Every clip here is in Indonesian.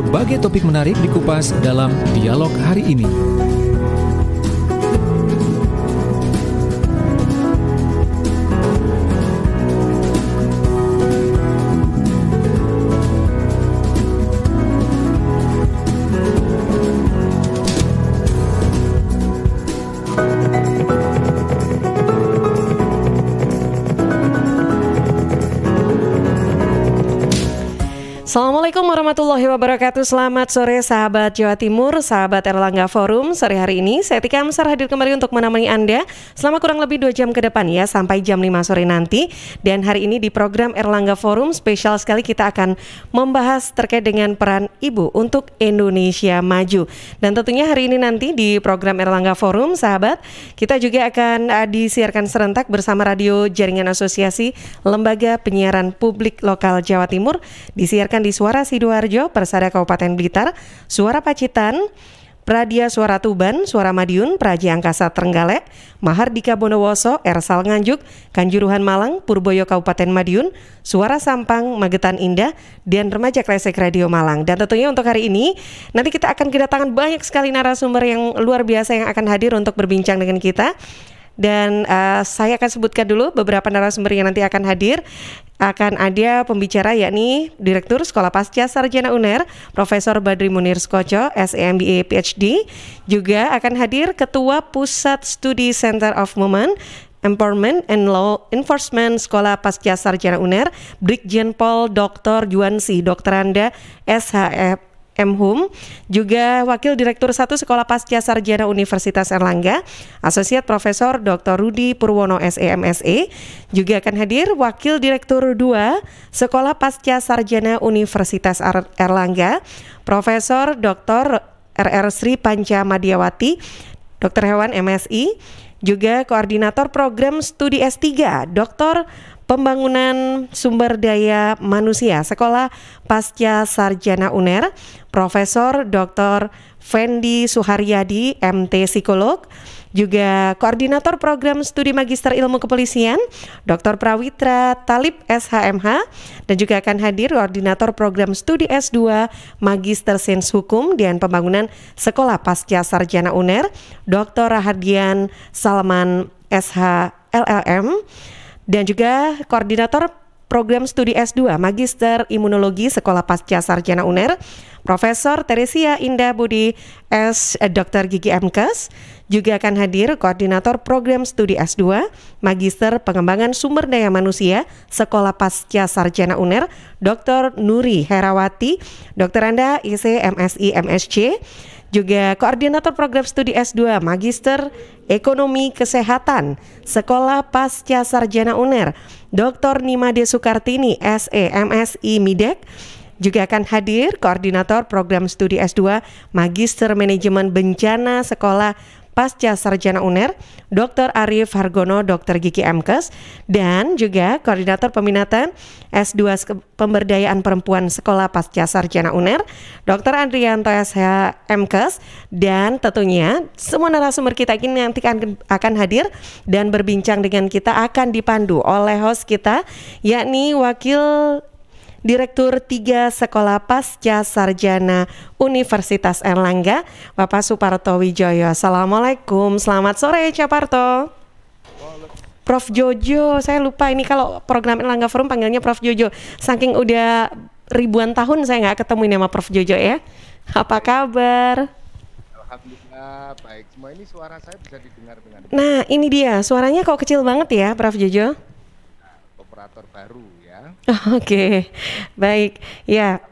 berbagai topik menarik dikupas dalam dialog hari ini. Assalamualaikum warahmatullahi wabarakatuh. Selamat sore sahabat Jawa Timur, sahabat Erlangga Forum. Sore hari ini saya Tika Amsar hadir kembali untuk menemani Anda selama kurang lebih 2 jam ke depan ya, sampai jam 5 sore nanti. Dan hari ini di program Erlangga Forum spesial sekali kita akan membahas terkait dengan peran ibu untuk Indonesia maju. Dan tentunya hari ini nanti di program Erlangga Forum, sahabat, kita juga akan disiarkan serentak bersama Radio Jaringan Asosiasi Lembaga Penyiaran Publik Lokal Jawa Timur, disiarkan di Suara Sidoarjo, Persada Kabupaten Blitar, Suara Pacitan, Pradia Suara Tuban, Suara Madiun, Praja Angkasa Trenggalek, Mahardika Bondowoso, Ersal Nganjuk, Kanjuruhan Malang, Purboyo Kabupaten Madiun, Suara Sampang, Magetan Indah, dan Remaja Kresek Radio Malang. Dan tentunya untuk hari ini, nanti kita akan kedatangan banyak sekali narasumber yang luar biasa yang akan hadir untuk berbincang dengan kita. Dan saya akan sebutkan dulu beberapa narasumber yang nanti akan hadir. Akan ada pembicara yakni Direktur Sekolah Pasca Sarjana UNER, Profesor Badri Munir Skoco, SE MBA PhD. Juga akan hadir Ketua Pusat Studi Center of Women Empowerment and Law Enforcement Sekolah Pasca Sarjana UNER, Brigjen Pol Dr. Juansi, Dokteranda SHF MHUM, juga Wakil Direktur 1 Sekolah Pasca Sarjana Universitas Erlangga, Asosiat Profesor Dr. Rudi Purwono SE MSE. Juga akan hadir Wakil Direktur 2 Sekolah Pasca Sarjana Universitas Erlangga, Profesor Dr. RR Sri Panca Madiawati, Dokter Hewan MSI. Juga Koordinator Program Studi S3, Dr. Pembangunan Sumber Daya Manusia Sekolah Pasca Sarjana UNER, Profesor Dr. Fendi Suharyadi, MT Psikolog. Juga Koordinator Program Studi Magister Ilmu Kepolisian, Dr. Prawitra Talib SHMH. Dan juga akan hadir Koordinator Program Studi S2 Magister Sains Hukum dan Pembangunan Sekolah Pasca Sarjana UNER, Dr. Rahadian Salman SH LLM. Dan juga Koordinator Program Studi S2 Magister Imunologi Sekolah Pasca Sarjana UNER, Profesor Teresia Indah Budi S. Dr. Gigi MKes. Juga akan hadir Koordinator Program Studi S2 Magister Pengembangan Sumber Daya Manusia Sekolah Pasca Sarjana UNER, Dr. Nuri Herawati, Dokteranda IC MSI MSc. Juga Koordinator Program Studi S2 Magister Ekonomi Kesehatan Sekolah Pasca Sarjana UNER, Dr. Nimade Sukartini SE MSI Midek. Juga akan hadir Koordinator Program Studi S2 Magister Manajemen Bencana Sekolah Pasca Sarjana UNER, Dr. Arif Hargono, Dr. Gigi MKes. Dan juga Koordinator Peminatan S2 Pemberdayaan Perempuan Sekolah Pasca Sarjana UNER, Dr. Andrianto SH MKes. Dan tentunya semua narasumber kita ini nanti akan hadir dan berbincang dengan kita akan dipandu oleh host kita, yakni Wakil Direktur 3 Sekolah Pasca Sarjana Universitas Erlangga, Bapak Suparto Wijoyo. Assalamualaikum, selamat sore Cak Parto. Prof Jojo, saya lupa ini kalau program Erlangga Forum panggilnya Prof Jojo. Saking udah ribuan tahun saya nggak ketemu ini sama Prof Jojo ya. Apa kabar? Alhamdulillah baik. Semua ini suara saya bisa didengar dengan. Nah ini dia, suaranya kok kecil banget ya Prof Jojo? Nah, operator baru ya. Oke, baik ya.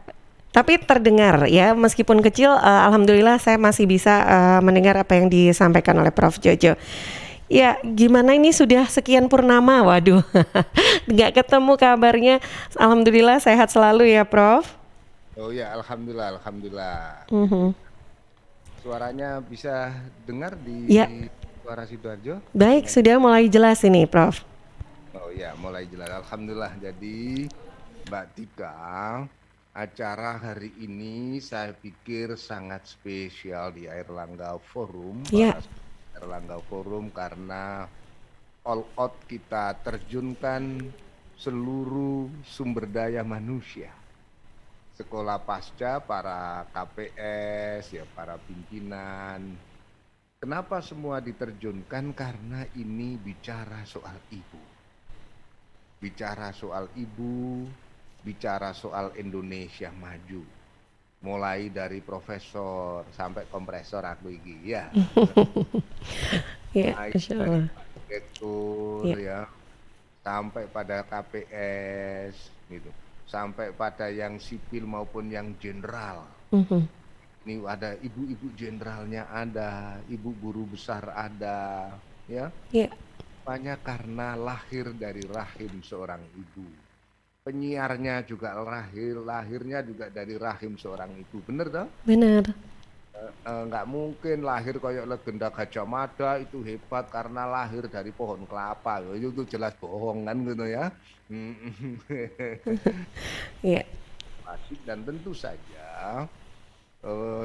Tapi terdengar ya, meskipun kecil, alhamdulillah saya masih bisa mendengar apa yang disampaikan oleh Prof Jojo. Ya, gimana ini sudah sekian purnama, waduh, nggak ketemu kabarnya. Alhamdulillah sehat selalu ya, Prof. Oh ya, alhamdulillah. Suaranya bisa dengar di Suara Sidoarjo? Baik, sudah mulai jelas ini, Prof. Oh ya, mulai jelas. Alhamdulillah. Jadi Mbak Tika, acara hari ini saya pikir sangat spesial di Erlangga Forum. Erlangga Forum karena all out kita terjunkan seluruh sumber daya manusia. sekolah pasca, para KPS, ya para pimpinan. Kenapa semua diterjunkan? Karena ini bicara soal ibu. Bicara soal ibu, bicara soal Indonesia maju. Mulai dari profesor sampai kompresor aku iki ya. Ya, Mulai Insya dari Allah. direktur Ya. ya, sampai pada KPS gitu. Sampai pada yang sipil maupun yang jenderal. Mhm. Ini ada ibu-ibu jenderalnya ada, ibu guru besar ada, ya. Ya. Banyak karena lahir dari rahim seorang ibu. Penyiarnya juga lahirnya juga dari rahim seorang ibu. Bener toh? Benar. Nggak mungkin lahir kayak legenda Gajah Mada itu hebat karena lahir dari pohon kelapa. Itu jelas bohong kan gitu ya. Ya. Dan tentu saja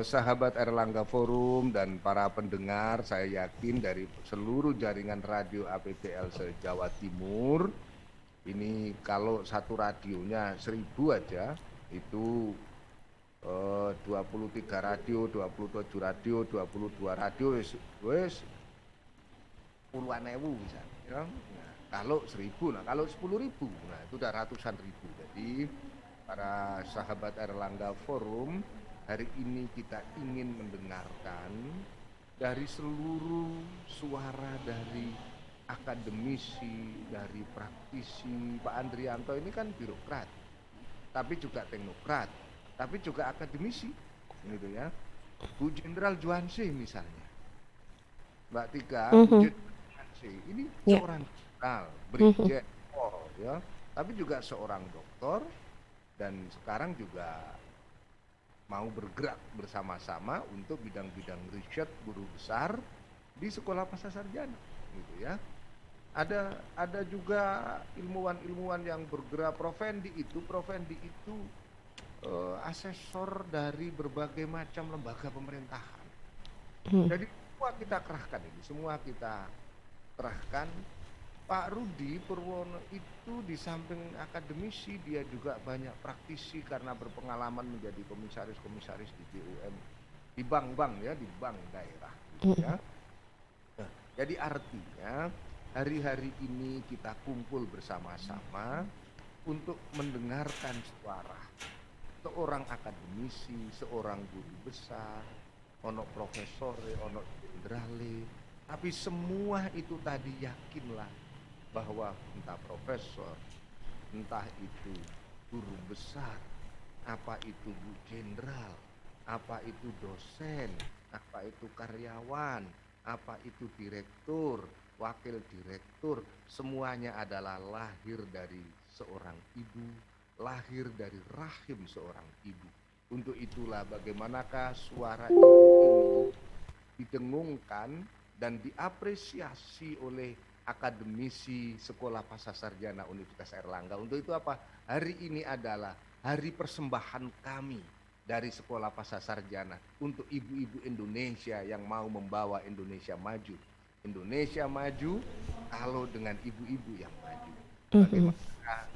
sahabat Erlangga Forum dan para pendengar, saya yakin dari seluruh jaringan radio APBL se-Jawa Timur, ini kalau satu radionya 1000 aja, itu 23 radio, 27 radio, 22 radio, wes puluhan ewu misalnya. Ya. Nah, kalau 1000, nah kalau 10.000, nah itu udah ratusan ribu. Jadi para sahabat Erlangga Forum, hari ini kita ingin mendengarkan dari seluruh suara dari akademisi, dari praktisi. Pak Andrianto ini kan birokrat, tapi juga teknokrat, tapi juga akademisi, gitu ya. Bu Jenderal Juanse misalnya, Mbak Tika, Bu Jenderal Juanse ini seorang jenderal, brigjen, ya, tapi juga seorang doktor dan sekarang juga mau bergerak bersama-sama untuk bidang-bidang riset guru besar di Sekolah Pasca Sarjana, gitu ya. Ada juga ilmuwan-ilmuwan yang bergerak. Prof. Endi itu asesor dari berbagai macam lembaga pemerintahan. Jadi semua kita kerahkan. Pak Rudi Purwono itu di samping akademisi, dia juga banyak praktisi karena berpengalaman menjadi komisaris-komisaris di BUMN, di bank-bank ya, di bank daerah, gitu ya. Nah, jadi artinya hari-hari ini kita kumpul bersama-sama untuk mendengarkan suara seorang akademisi, seorang guru besar, ono profesor, ono jenderale, tapi semua itu tadi yakinlah bahwa entah profesor, entah itu guru besar, apa itu bu jenderal, apa itu dosen, apa itu karyawan, apa itu direktur, wakil direktur, semuanya adalah lahir dari seorang ibu, lahir dari rahim seorang ibu. Untuk itulah bagaimanakah suara ibu ini didengungkan dan diapresiasi oleh akademisi Sekolah Pasca Sarjana Universitas Airlangga. Untuk itu apa? Hari ini adalah hari persembahan kami dari Sekolah Pasca Sarjana untuk ibu-ibu Indonesia yang mau membawa Indonesia maju. Indonesia maju kalau dengan ibu-ibu yang maju. Bagaimana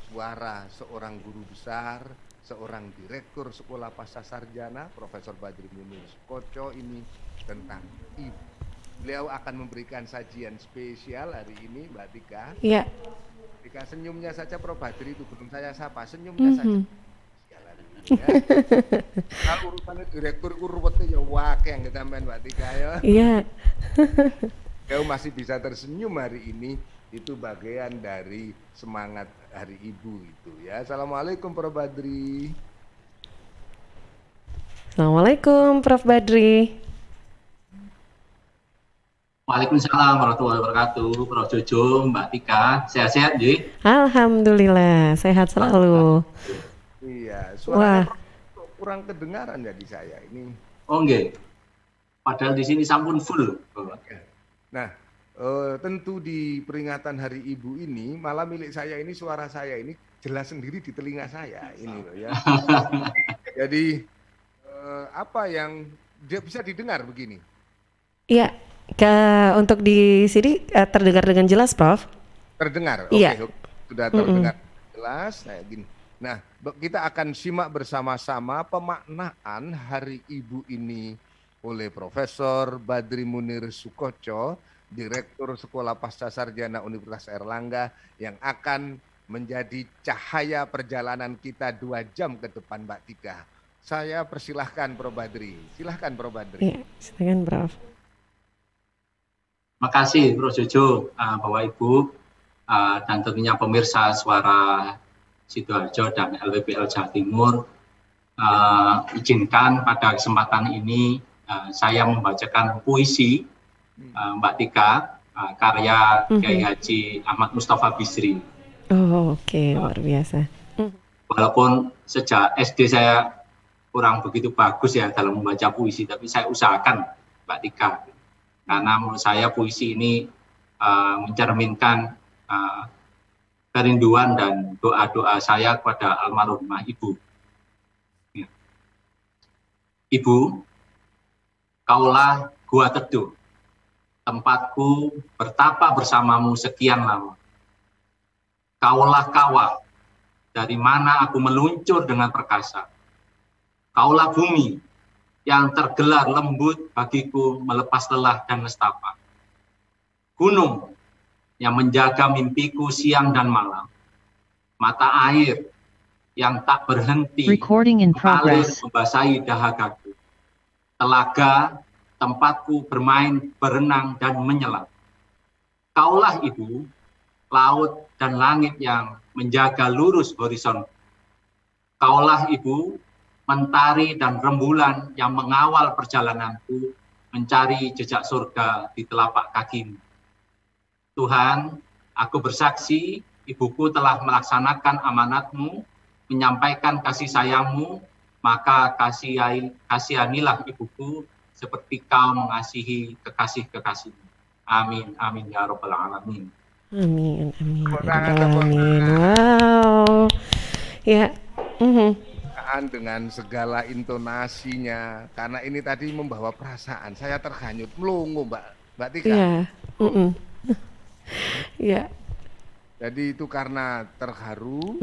suara seorang guru besar, seorang direktur Sekolah Pasca Sarjana, Profesor Badri Munir Koco ini tentang ibu. Beliau akan memberikan sajian spesial hari ini, Mbak Tika. Iya. Tika, senyumnya saja Prof Badri itu belum saya sapa, senyumnya saja. Spesial hari ini, ya. Kalau urusannya direktur ruwetnya ya wakil yang kita main Mbak Tika ya. Iya. Beliau masih bisa tersenyum hari ini, itu bagian dari semangat Hari Ibu itu ya. Assalamualaikum Prof Badri. Assalamualaikum Prof Badri. Waalaikumsalam warahmatullahi wabarakatuh, Prof Jojo, Mbak Tika, sehat-sehat Ji? Alhamdulillah, sehat selalu. Iya, suaranya kurang kedengaran ya di saya ini. Oh nggih, padahal di sini sampun full. Nah, tentu di peringatan Hari Ibu ini, malah milik saya ini, suara saya ini jelas sendiri di telinga saya ini loh ya. Jadi apa yang dia bisa didengar begini? Iya. Untuk di sini terdengar dengan jelas, Prof. Terdengar, iya. Oke, sudah terdengar jelas. Nah, gini, Nah, kita akan simak bersama-sama pemaknaan Hari Ibu ini oleh Profesor Badri Munir Sukoco, Direktur Sekolah Pasca Sarjana Universitas Airlangga, yang akan menjadi cahaya perjalanan kita 2 jam ke depan, Mbak Tika. Saya persilahkan Prof. Badri. Silahkan Prof. Badri. Ya, silakan Prof. Makasih Prof. Jojo, Bapak Ibu, dan tentunya pemirsa Suara Sidoarjo dan LWPL Jawa Timur. Izinkan pada kesempatan ini saya membacakan puisi Mbak Tika, karya Kiai Haji Ahmad Mustafa Bisri. Oh, oke, luar biasa. Walaupun sejak SD saya kurang begitu bagus ya dalam membaca puisi, tapi saya usahakan Mbak Tika, karena menurut saya puisi ini mencerminkan kerinduan dan doa-doa saya kepada almarhumah Ibu. Ya. Ibu, kaulah gua teduh, tempatku bertapa bersamamu sekian lama. Kaulah kawah, dari mana aku meluncur dengan perkasa. Kaulah bumi, yang tergelar lembut bagiku melepas lelah dan nestapa. Gunung, yang menjaga mimpiku siang dan malam. Mata air yang tak berhenti mengalir membasahi dahagaku. Telaga, tempatku bermain, berenang, dan menyelam. Kaulah Ibu, laut dan langit yang menjaga lurus horizon. Kaulah Ibu, mentari dan rembulan yang mengawal perjalananku mencari jejak surga di telapak kakimu. Tuhan, aku bersaksi, Ibuku telah melaksanakan amanatmu, menyampaikan kasih sayangmu, maka kasihanilah Ibuku seperti kau mengasihi kekasih-kekasihmu. Amin, amin ya Rabbal Alamin. Amin, amin ya Rabbal Alamin. Wow. Ya. Dengan segala intonasinya, karena ini tadi membawa perasaan. Saya terhanyut, melongo Mbak Tika. Iya. Iya. Jadi itu karena terharu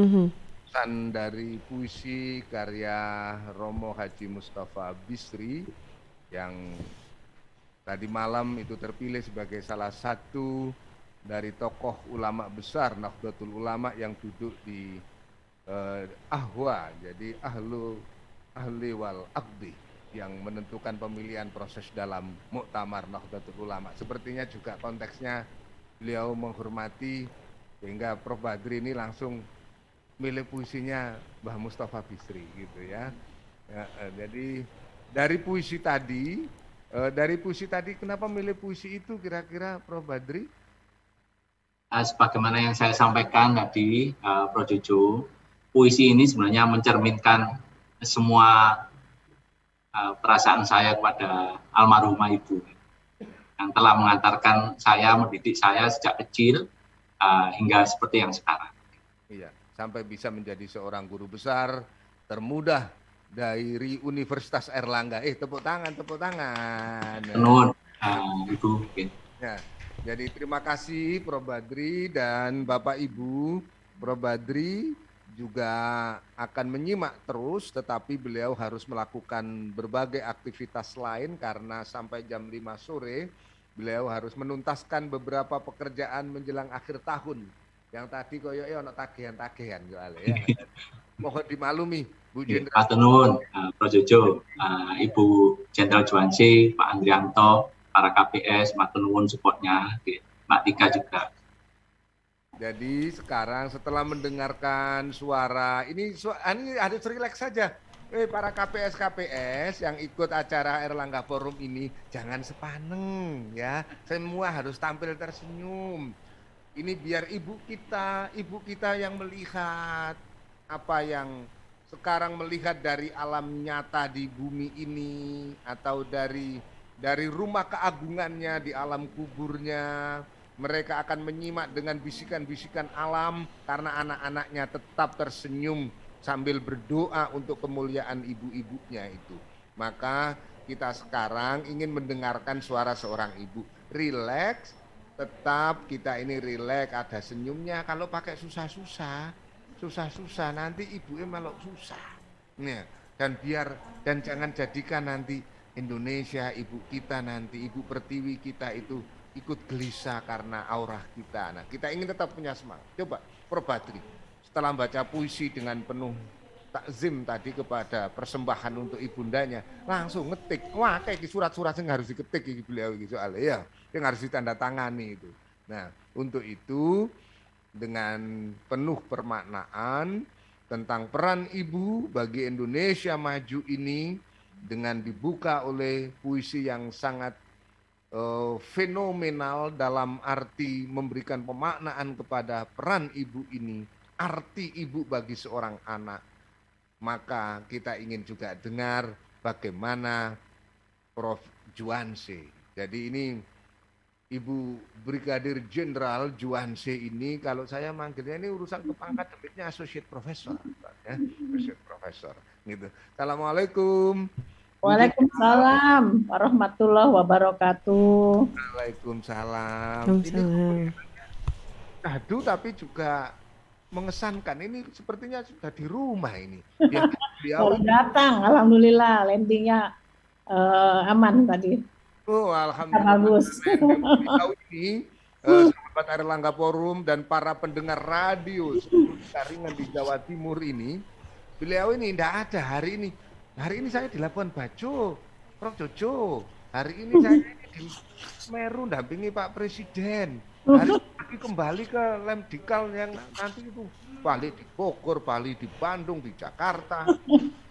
pesan dari puisi karya Romo Haji Mustafa Bisri yang tadi malam itu terpilih sebagai salah satu dari tokoh ulama besar Nahdlatul Ulama yang duduk di Ahwa, jadi ahli wal aqdi, yang menentukan pemilihan proses dalam Muktamar Nahdlatul Ulama. Sepertinya juga konteksnya beliau menghormati, sehingga Prof. Badri ini langsung milih puisinya Mbah Mustafa Bisri gitu ya. Jadi dari puisi tadi kenapa milih puisi itu kira-kira Prof. Badri? Sebagaimana yang saya sampaikan tadi, Prof. Jojo, puisi ini sebenarnya mencerminkan semua perasaan saya kepada almarhumah Ibu yang telah mengantarkan saya, mendidik saya sejak kecil hingga seperti yang sekarang. Iya, sampai bisa menjadi seorang guru besar termuda dari Universitas Airlangga. Tepuk tangan. Menurut Ibu. Ya, jadi terima kasih Prof. Badri dan Bapak Ibu. Prof. Badri juga akan menyimak terus, tetapi beliau harus melakukan berbagai aktivitas lain karena sampai jam 5 sore beliau harus menuntaskan beberapa pekerjaan menjelang akhir tahun. Yang tadi koyoke ono tagihan-tagihan soalnya ya. Mohon dimaklumi Bu Jenderal. Atenun, Prof. Jojo, Ibu Jenderal Juwansi, Pak Andrianto, para KPS, matur supportnya, Mbak Tika juga. Jadi sekarang setelah mendengarkan suara ini harus rileks saja. Para KPS yang ikut acara Airlangga Forum ini jangan sepaneng ya. Semua harus tampil tersenyum. Ini biar ibu kita yang melihat apa yang sekarang melihat dari alam nyata di bumi ini, atau dari rumah keagungannya di alam kuburnya. Mereka akan menyimak dengan bisikan-bisikan alam karena anak-anaknya tetap tersenyum sambil berdoa untuk kemuliaan ibu-ibunya itu. Maka kita sekarang ingin mendengarkan suara seorang ibu. Rileks, tetap kita ini rileks, ada senyumnya. Kalau pakai susah-susah, susah-susah, nanti ibunya malah susah. Nah, dan jangan jadikan nanti Indonesia, ibu kita nanti, ibu pertiwi kita itu ikut gelisah karena aurah kita. Nah, kita ingin tetap punya semangat. Coba Probadri, setelah baca puisi dengan penuh takzim tadi kepada persembahan untuk ibundanya, langsung ngetik. Wah, kayak surat-surat yang harus diketik beliau soalnya ya, yang harus ditandatangani itu. Nah, untuk itu dengan penuh permaknaan tentang peran ibu bagi Indonesia maju ini, dengan dibuka oleh puisi yang sangat fenomenal dalam arti memberikan pemaknaan kepada peran ibu ini, arti ibu bagi seorang anak, maka kita ingin juga dengar bagaimana Prof. Juanse. Jadi ini Ibu Brigadir Jenderal Juanse ini, kalau saya manggilnya ini urusan kepangkat akademiknya Associate Professor, ya, Associate Professor. Gitu. Assalamualaikum. Waalaikumsalam warahmatullahi wabarakatuh. Waalaikumsalam. Ini aduh, tapi juga mengesankan. Ini sepertinya sudah di rumah ini. Ya, baru datang, alhamdulillah landingnya aman tadi. Oh, alhamdulillah. Bagus. Ini sahabat Airlangga Forum dan para pendengar radio seluruh jaringan di Jawa Timur ini, beliau ini tidak ada hari ini. Hari ini saya di Labuan Bajo, Prof. Jojo. Hari ini saya di Semeru dampingi Pak Presiden. Hari ini kembali ke Lemdikal yang nanti itu balik di Bogor, balik di Bandung, di Jakarta.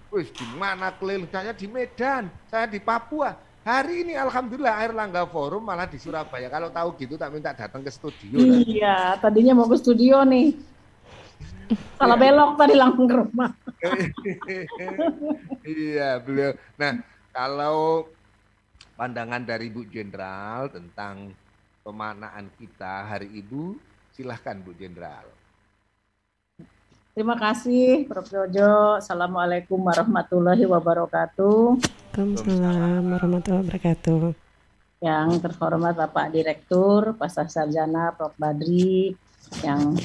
Wis di mana keliling, saya di Medan, saya di Papua. Hari ini alhamdulillah Airlangga Forum malah di Surabaya. Kalau tahu gitu tak minta datang ke studio. Iya, tadinya mau ke studio nih. Salah belok tadi langsung ke rumah. Iya, beliau. Nah, kalau pandangan dari Bu Jenderal tentang pemaknaan kita Hari Ibu, silahkan Bu Jenderal. Terima kasih Prof. Jojo. Assalamualaikum warahmatullahi wabarakatuh. Waalaikumsalam warahmatullahi wabarakatuh. Yang terhormat Bapak Direktur, Pasca Sarjana Prof. Badri, yang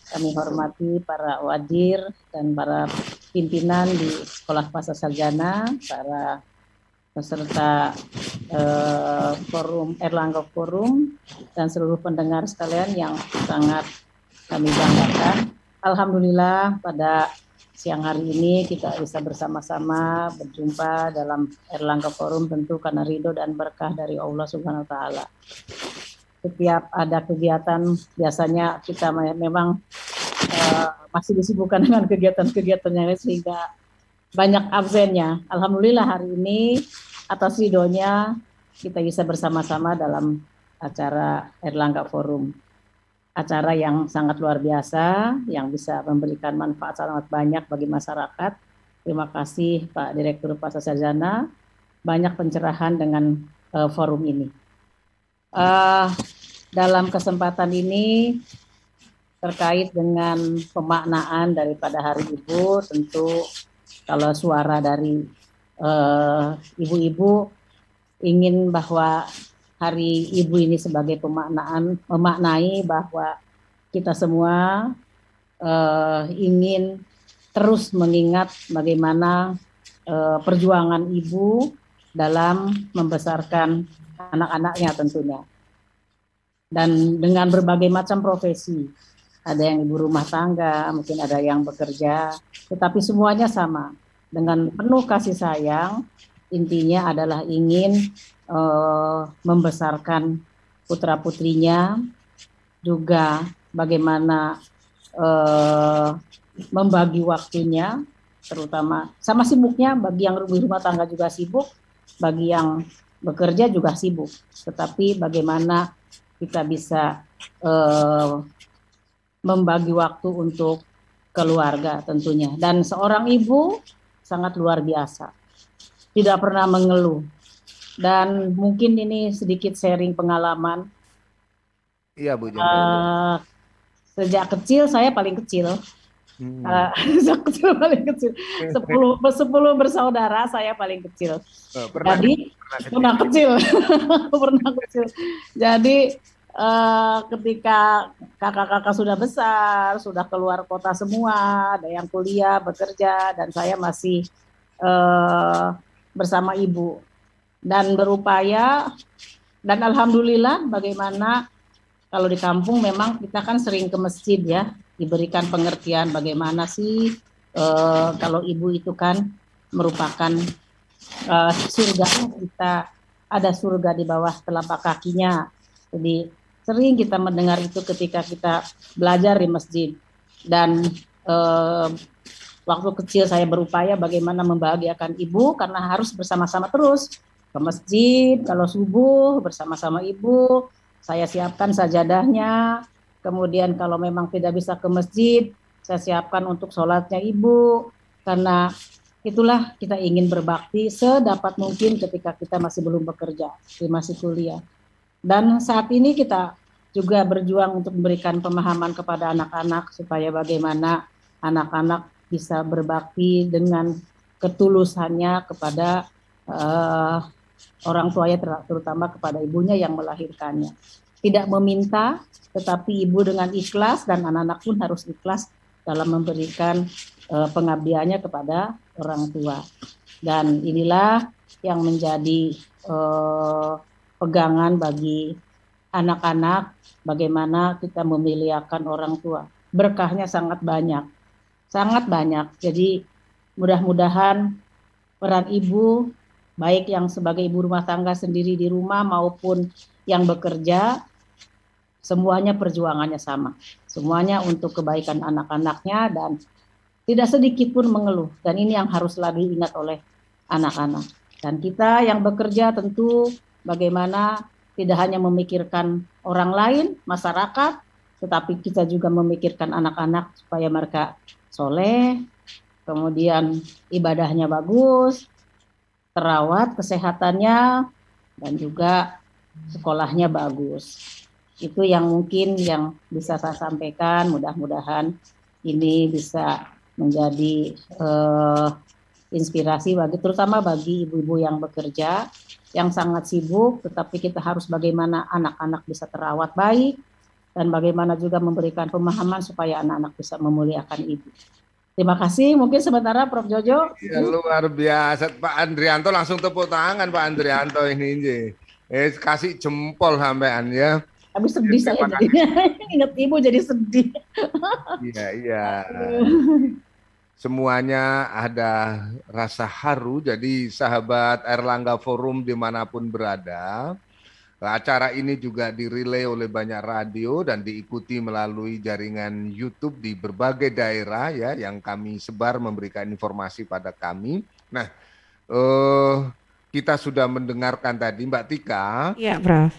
kami hormati para wadir dan para pimpinan di Sekolah Pasca Sarjana, para peserta forum Airlangga Forum, dan seluruh pendengar sekalian yang sangat kami banggakan. Alhamdulillah pada siang hari ini kita bisa bersama-sama berjumpa dalam Airlangga Forum, tentu karena ridho dan berkah dari Allah Subhanahu wa Ta'ala. Setiap ada kegiatan biasanya kita memang masih disibukkan dengan kegiatan-kegiatan yang lain sehingga banyak absennya. Alhamdulillah hari ini atas ridhonya kita bisa bersama-sama dalam acara Airlangga Forum. Acara yang sangat luar biasa, yang bisa memberikan manfaat sangat banyak bagi masyarakat. Terima kasih Pak Direktur Pasca Sarjana, banyak pencerahan dengan forum ini. Dalam kesempatan ini terkait dengan pemaknaan daripada Hari Ibu, tentu kalau suara dari ibu-ibu ingin bahwa Hari Ibu ini sebagai memaknai bahwa kita semua ingin terus mengingat bagaimana perjuangan ibu dalam membesarkan anak-anaknya tentunya. Dan dengan berbagai macam profesi, ada yang ibu rumah tangga, mungkin ada yang bekerja, tetapi semuanya sama. Dengan penuh kasih sayang, intinya adalah ingin membesarkan putra-putrinya, juga bagaimana membagi waktunya, terutama sama sibuknya, bagi yang rumah tangga juga sibuk, bagi yang bekerja juga sibuk, tetapi bagaimana kita bisa membagi waktu untuk keluarga tentunya. Dan seorang ibu sangat luar biasa, tidak pernah mengeluh. Dan mungkin ini sedikit sharing pengalaman. Iya Bu. Sejak kecil, saya paling kecil. Sejak kecil paling kecil. 10 bersaudara, saya paling kecil. Pernah kecil. Jadi ketika kakak-kakak sudah besar, sudah keluar kota semua, ada yang kuliah, bekerja, dan saya masih bersama ibu dan berupaya. Dan alhamdulillah, bagaimana kalau di kampung memang kita kan sering ke masjid ya, diberikan pengertian bagaimana sih kalau ibu itu kan merupakan surga kita, ada surga di bawah telapak kakinya. Jadi sering kita mendengar itu ketika kita belajar di masjid. Dan waktu kecil saya berupaya bagaimana membahagiakan ibu, karena harus bersama-sama terus ke masjid. Kalau subuh bersama-sama ibu, saya siapkan sajadahnya. Kemudian kalau memang tidak bisa ke masjid, saya siapkan untuk sholatnya ibu. Karena itulah kita ingin berbakti sedapat mungkin ketika kita masih belum bekerja, masih kuliah. Dan saat ini kita juga berjuang untuk memberikan pemahaman kepada anak-anak supaya bagaimana anak-anak bisa berbakti dengan ketulusannya kepada orang tuanya, terutama kepada ibunya yang melahirkannya. Tidak meminta, tetapi ibu dengan ikhlas, dan anak-anak pun harus ikhlas dalam memberikan pengabdiannya kepada orang tua. Dan inilah yang menjadi pegangan bagi anak-anak, bagaimana kita memuliakan orang tua. Berkahnya sangat banyak. Jadi mudah-mudahan peran ibu, baik yang sebagai ibu rumah tangga sendiri di rumah maupun yang bekerja, semuanya perjuangannya sama. Semuanya untuk kebaikan anak-anaknya dan tidak sedikit pun mengeluh. Dan ini yang harus lagi ingat oleh anak-anak. Dan kita yang bekerja tentu bagaimana tidak hanya memikirkan orang lain, masyarakat, tetapi kita juga memikirkan anak-anak supaya mereka soleh, kemudian ibadahnya bagus, terawat kesehatannya, dan juga sekolahnya bagus. Itu yang mungkin yang bisa saya sampaikan. Mudah-mudahan ini bisa menjadi inspirasi terutama bagi ibu-ibu yang bekerja, yang sangat sibuk, tetapi kita harus bagaimana anak-anak bisa terawat baik, dan bagaimana juga memberikan pemahaman supaya anak-anak bisa memuliakan ibu. Terima kasih. Mungkin sementara Prof. Jojo. Ya, luar biasa Pak Andrianto, langsung tepuk tangan Pak Andrianto ini. Kasih jempol sampean ya. Tapi sedih ya, saya jadinya. Ingat ibu jadi sedih. Iya. Semuanya ada rasa haru. Jadi sahabat Erlangga Forum dimanapun berada, acara ini juga dirilai oleh banyak radio dan diikuti melalui jaringan YouTube di berbagai daerah ya, yang kami sebar memberikan informasi pada kami. Nah, kita sudah mendengarkan tadi Mbak Tika. Iya, Prof.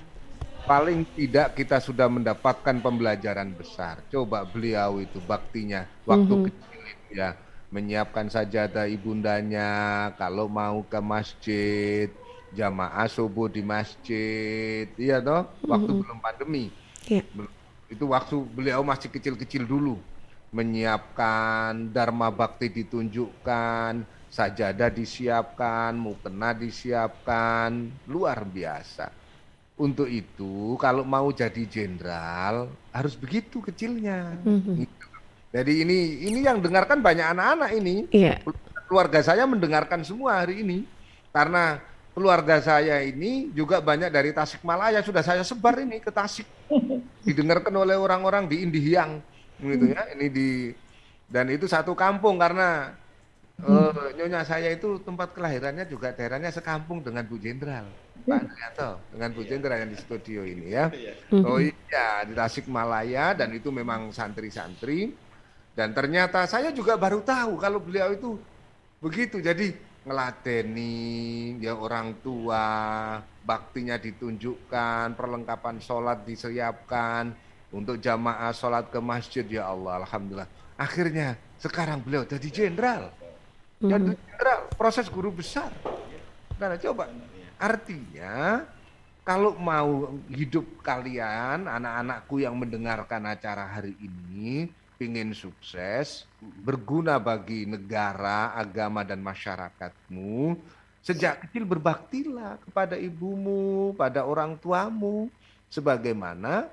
Paling tidak kita sudah mendapatkan pembelajaran besar. Coba beliau itu baktinya waktu kecil itu ya, menyiapkan sajadah ibundanya, kalau mau ke masjid, jamaah subuh di masjid, iya toh, waktu belum pandemi. Itu waktu beliau masih kecil-kecil dulu, menyiapkan dharma bakti ditunjukkan, sajadah disiapkan, mukena disiapkan, luar biasa. Untuk itu kalau mau jadi jenderal harus begitu kecilnya. Jadi ini yang dengarkan banyak anak-anak ini. Keluarga saya mendengarkan semua hari ini. Karena keluarga saya ini juga banyak dari Tasikmalaya, sudah saya sebar ini ke Tasik. Didengarkan oleh orang-orang di Indihiyang gitu ya. Dan itu satu kampung karena nyonya saya itu tempat kelahirannya juga daerahnya sekampung dengan Bu Jenderal, Pak Andrianto, dengan Bu Jenderal yang di studio ini ya. Oh iya, di Tasikmalaya, dan itu memang santri-santri. Dan ternyata saya juga baru tahu kalau beliau itu begitu. Jadi ngeladeni ya orang tua, baktinya ditunjukkan, perlengkapan sholat disiapkan, untuk jamaah sholat ke masjid, ya Allah, alhamdulillah. Akhirnya sekarang beliau jadi jenderal. Dan jenderal, proses guru besar. Nah, coba artinya kalau mau hidup kalian, anak-anakku yang mendengarkan acara hari ini, ingin sukses, berguna bagi negara, agama, dan masyarakatmu, sejak kecil berbaktilah kepada ibumu, pada orang tuamu. sebagaimana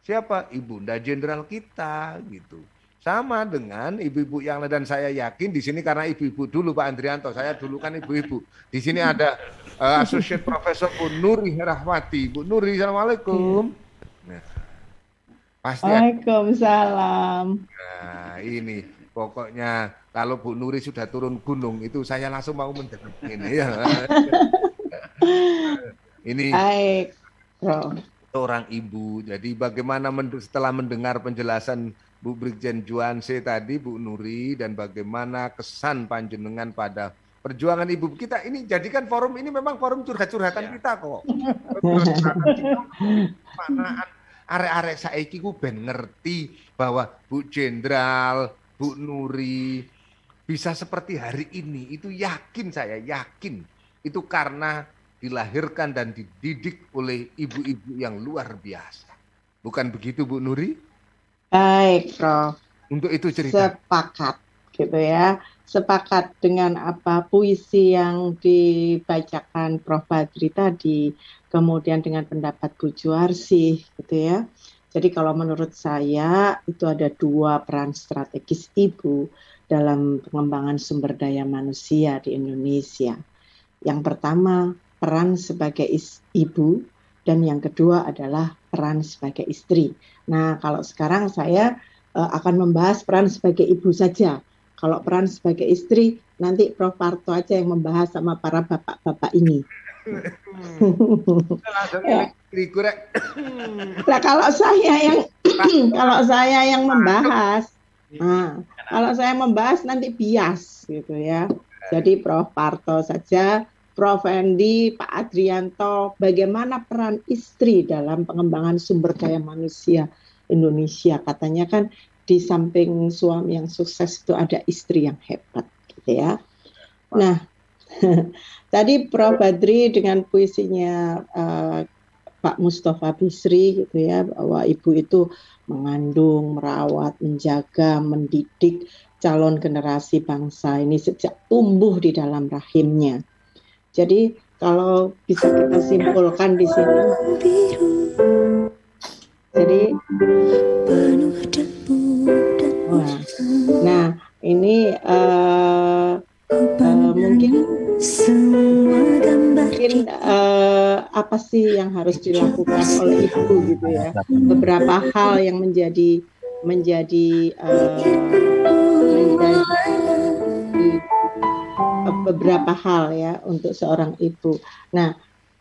siapa? Ibunda Jenderal kita gitu. Sama dengan ibu-ibu yang lain, dan saya yakin di sini karena ibu-ibu dulu Pak Andrianto, saya dulu kan ibu-ibu. Di sini ada Associate Profesor Bu Nuri Rahmati. Bu Nuri, Assalamualaikum. Nah, pasti Waalaikumsalam. Nah, ini pokoknya kalau Bu Nuri sudah turun gunung itu saya langsung mau mendengar ini ya. Ini Baik, Bro. seorang ibu. Jadi bagaimana setelah mendengar penjelasan Bu Brigjen Juanse tadi, Bu Nuri, dan bagaimana kesan panjenengan pada perjuangan ibu kita ini, jadikan forum ini memang forum curhat-curhatan kita kok. Mana arek-arek saiki ku ben ngerti bahwa Bu Jenderal, Bu Nuri bisa seperti hari ini, itu yakin, saya yakin itu karena dilahirkan dan dididik oleh ibu-ibu yang luar biasa. Bukan begitu Bu Nuri? Baik, Prof. Untuk itu cerita. Sepakat, gitu ya. Sepakat dengan apa puisi yang dibacakan Prof. Badri tadi, kemudian dengan pendapat Bu Juarsi, gitu ya. Jadi kalau menurut saya itu ada dua peran strategis ibu dalam pengembangan sumber daya manusia di Indonesia. Yang pertama, peran sebagai ibu, dan yang kedua adalah peran sebagai istri. Nah, kalau sekarang saya akan membahas peran sebagai ibu saja. Kalau peran sebagai istri, nanti Prof. Parto aja yang membahas sama para bapak-bapak ini. Nah, kalau saya yang membahas, kalau saya membahas nanti bias gitu ya. Jadi Prof. Parto saja, Prof. Endi, Pak Adrianto, bagaimana peran istri dalam pengembangan sumber daya manusia Indonesia. Katanya kan di samping suami yang sukses itu ada istri yang hebat, gitu ya. Nah, tadi Prof. Badri dengan puisinya Pak Mustafa Bisri, gitu ya, bahwa ibu itu mengandung, merawat, menjaga, mendidik calon generasi bangsa ini sejak tumbuh di dalam rahimnya. Jadi kalau bisa kita simpulkan di sini, jadi nah ini mungkin apa sih yang harus dilakukan oleh ibu gitu ya? Beberapa hal yang menjadi beberapa hal ya untuk seorang ibu. Nah,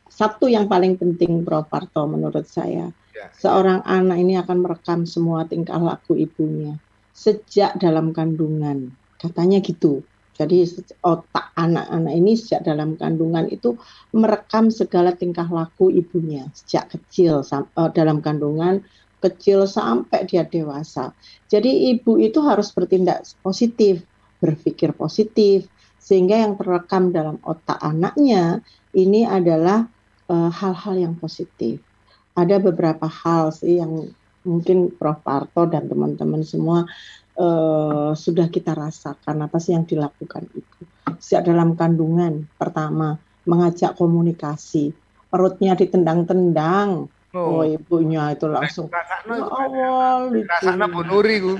satu yang paling penting Prof. Parto menurut saya, seorang anak ini akan merekam semua tingkah laku ibunya sejak dalam kandungan, katanya gitu. Jadi otak anak-anak ini sejak dalam kandungan itu merekam segala tingkah laku ibunya sejak kecil, dalam kandungan kecil sampai dia dewasa. Jadi ibu itu harus bertindak positif, berpikir positif, sehingga yang terekam dalam otak anaknya ini adalah hal-hal yang positif. Ada beberapa hal sih yang mungkin Prof. Parto dan teman-teman semua sudah kita rasakan apa sih yang dilakukan ibu. Sejak dalam kandungan, pertama mengajak komunikasi, perutnya ditendang-tendang. Oh, ibunya itu langsung awal lucu. Rasanya Bu Nuri ku.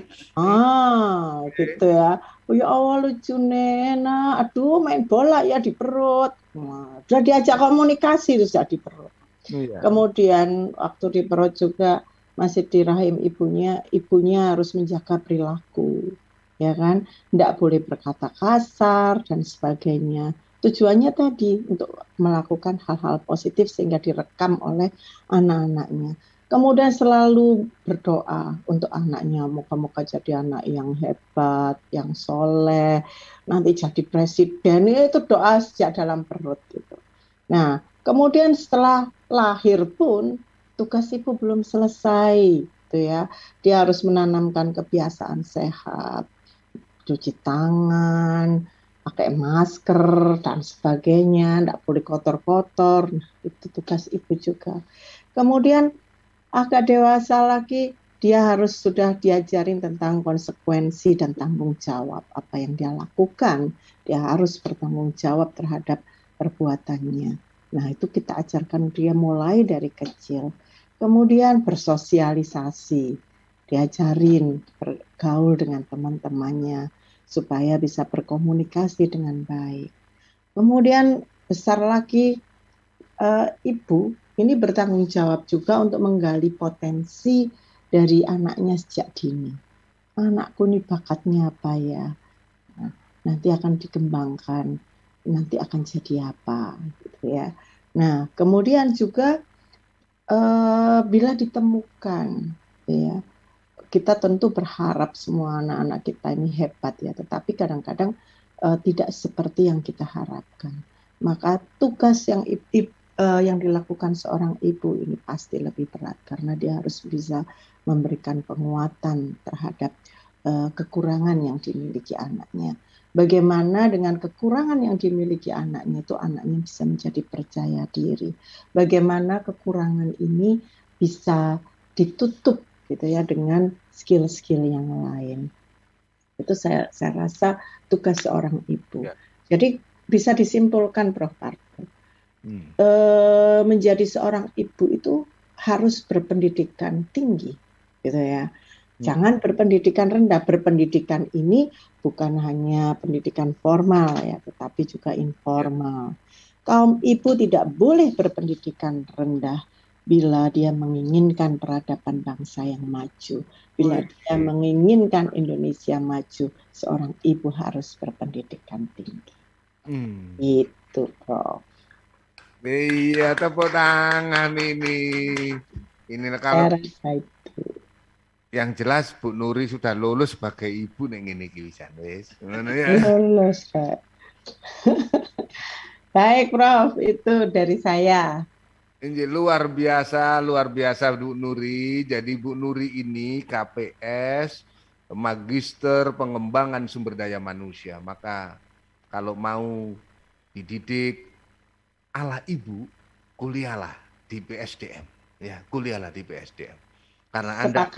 Gitu ya. Oh ya Allah lucu Nena. Aduh main bola ya di perut. Nah, sudah diajak komunikasi itu sudah di perut. Iya. Kemudian waktu di perut juga masih di rahim ibunya harus menjaga perilaku, ya kan? Tidak boleh berkata kasar dan sebagainya. Tujuannya tadi untuk melakukan hal-hal positif sehingga direkam oleh anak-anaknya. Kemudian selalu berdoa untuk anaknya, moga-moga jadi anak yang hebat, yang soleh, nanti jadi presiden. Itu doa sejak dalam perut gitu. Nah, kemudian setelah lahir pun tugas ibu belum selesai, gitu ya. Dia harus menanamkan kebiasaan sehat, cuci tangan, pakai masker dan sebagainya, tidak boleh kotor-kotor. Nah, itu tugas ibu juga. Kemudian agak dewasa lagi, dia harus sudah diajarin tentang konsekuensi dan tanggung jawab apa yang dia lakukan. Dia harus bertanggung jawab terhadap perbuatannya. Nah, itu kita ajarkan dia mulai dari kecil. Kemudian bersosialisasi, diajarin bergaul dengan teman-temannya supaya bisa berkomunikasi dengan baik. Kemudian besar lagi, ibu ini bertanggung jawab juga untuk menggali potensi dari anaknya sejak dini. Anakku ini bakatnya apa ya? Nah, nanti akan dikembangkan, nanti akan jadi apa, gitu ya. Nah, kemudian juga bila ditemukan, ya, kita tentu berharap semua anak-anak kita ini hebat ya, tetapi kadang-kadang tidak seperti yang kita harapkan. Maka tugas yang dilakukan seorang ibu ini pasti lebih berat karena dia harus bisa memberikan penguatan terhadap kekurangan yang dimiliki anaknya. Bagaimana dengan kekurangan yang dimiliki anaknya itu anaknya bisa menjadi percaya diri. Bagaimana kekurangan ini bisa ditutup gitu ya dengan skill-skill yang lain. Itu saya rasa tugas seorang ibu. Ya. Jadi bisa disimpulkan Prof. Parto. Menjadi seorang ibu itu harus berpendidikan tinggi gitu ya. Jangan berpendidikan rendah. Berpendidikan ini bukan hanya pendidikan formal ya, tetapi juga informal. Kaum ibu tidak boleh berpendidikan rendah bila dia menginginkan peradaban bangsa yang maju. Bila dia menginginkan Indonesia maju, seorang ibu harus berpendidikan tinggi. Itu, Prof. Iya, tepuk tangan ini. Inilah kalau yang jelas Bu Nuri sudah lulus sebagai ibu ning ngene iki wisan wis. Ngono ya. Lulus, Pak. Baik, Prof, itu dari saya. Ini luar biasa Bu Nuri. Jadi Bu Nuri ini KPS, Magister Pengembangan Sumber Daya Manusia. Maka kalau mau dididik ala ibu, kuliahlah di PSDM. Ya, kuliahlah di PSDM. Karena Anda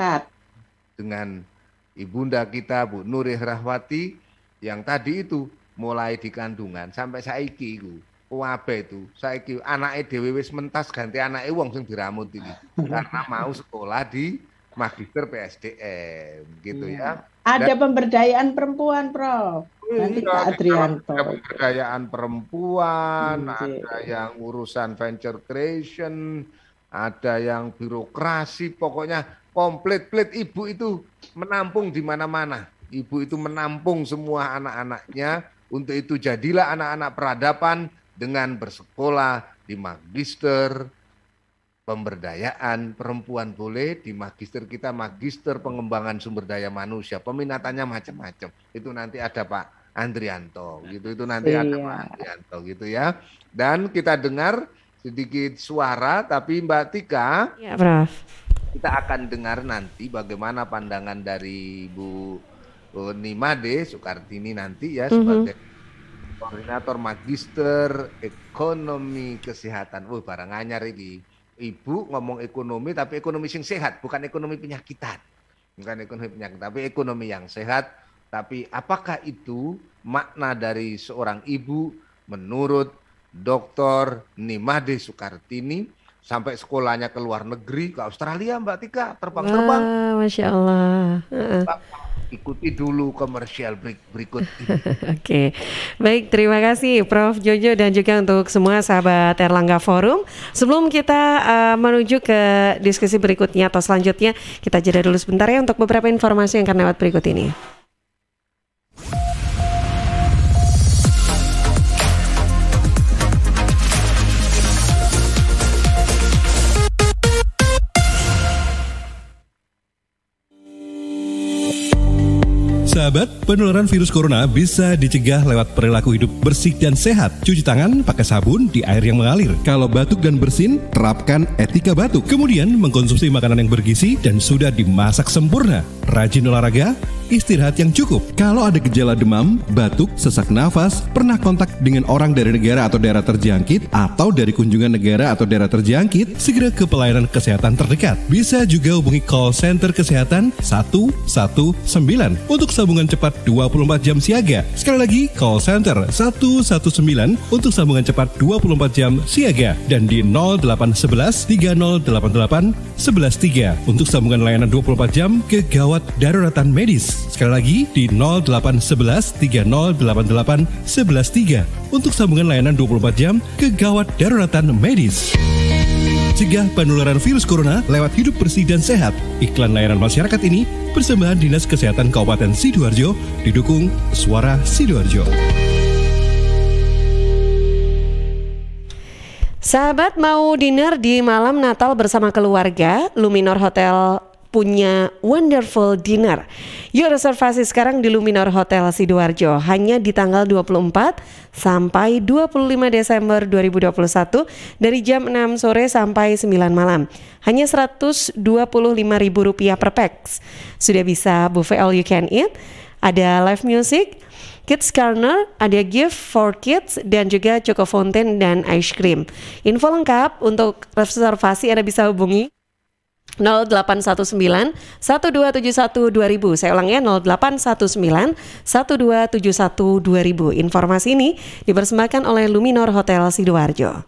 dengan ibunda kita Bu Nuri Rahwati yang tadi itu mulai di kandungan sampai saiki iku wabe itu saiki anake dhewe wis mentas ganti anake wong sing diramut iki karena mau sekolah di Magister PSDM gitu ya. Ada pemberdayaan perempuan, Prof. Nanti Kak Adrianto. Ada pemberdayaan perempuan, ada yang urusan venture creation, ada yang birokrasi, pokoknya komplit ibu itu menampung di mana-mana. Ibu itu menampung semua anak-anaknya. Untuk itu jadilah anak-anak peradaban dengan bersekolah di Magister Pemberdayaan Perempuan boleh, di Magister kita Magister Pengembangan Sumber Daya Manusia. Peminatannya macam-macam. Itu nanti ada Pak Andrianto gitu. Itu nanti ada Pak Andrianto gitu ya. Dan kita dengar sedikit suara, tapi Mbak Tika, ya, Prof. Kita akan dengar nanti bagaimana pandangan dari Bu Nimade Soekartini nanti ya sebagai koordinator Magister Ekonomi Kesehatan. Barang anyar ini. Ibu ngomong ekonomi tapi ekonomi yang sehat, bukan ekonomi penyakitan. Bukan ekonomi penyakitan, tapi ekonomi yang sehat. Tapi apakah itu makna dari seorang ibu menurut Dr. Nimade Soekartini? Sampai sekolahnya ke luar negeri, ke Australia Mbak Tika, terbang-terbang. Masya Allah. Ikuti dulu komersial berikut ini. Oke, baik, terima kasih Prof. Jojo dan juga untuk semua sahabat Erlangga Forum. Sebelum kita menuju ke diskusi berikutnya atau selanjutnya, kita jeda dulu sebentar ya untuk beberapa informasi yang akan lewat berikut ini. Sahabat, penularan virus corona bisa dicegah lewat perilaku hidup bersih dan sehat. Cuci tangan pakai sabun di air yang mengalir. Kalau batuk dan bersin, terapkan etika batuk. Kemudian mengkonsumsi makanan yang bergizi dan sudah dimasak sempurna. Rajin olahraga, istirahat yang cukup. Kalau ada gejala demam, batuk, sesak nafas, pernah kontak dengan orang dari negara atau daerah terjangkit, atau dari kunjungan negara atau daerah terjangkit, segera ke pelayanan kesehatan terdekat. Bisa juga hubungi call center kesehatan 119 untuk sambungan cepat 24 jam siaga. Sekali lagi, call center 119 untuk sambungan cepat 24 jam siaga, dan di 0811 3088 113 untuk sambungan layanan 24 jam kegawat daruratan medis. Sekali lagi di 0811 3088 113 untuk sambungan layanan 24 jam kegawat daruratan medis. Cegah penularan virus corona lewat hidup bersih dan sehat. Iklan layanan masyarakat ini persembahan Dinas Kesehatan Kabupaten Sidoarjo didukung Suara Sidoarjo. Sahabat mau dinner di malam Natal bersama keluarga, Luminor Hotel punya wonderful dinner. Yuk reservasi sekarang di Luminor Hotel Sidoarjo hanya di tanggal 24 sampai 25 Desember 2021 dari jam 6 sore sampai 9 malam. Hanya Rp125.000 per pax. Sudah bisa buffet all you can eat, ada live music, Kids Corner, ada gift for kids, dan juga Choco Fountain dan ice cream. Info lengkap untuk reservasi Anda bisa hubungi 0819 1271 2000. Saya ulang ya, 0819 1271 2000. Informasi ini dipersembahkan oleh Luminor Hotel Sidoarjo.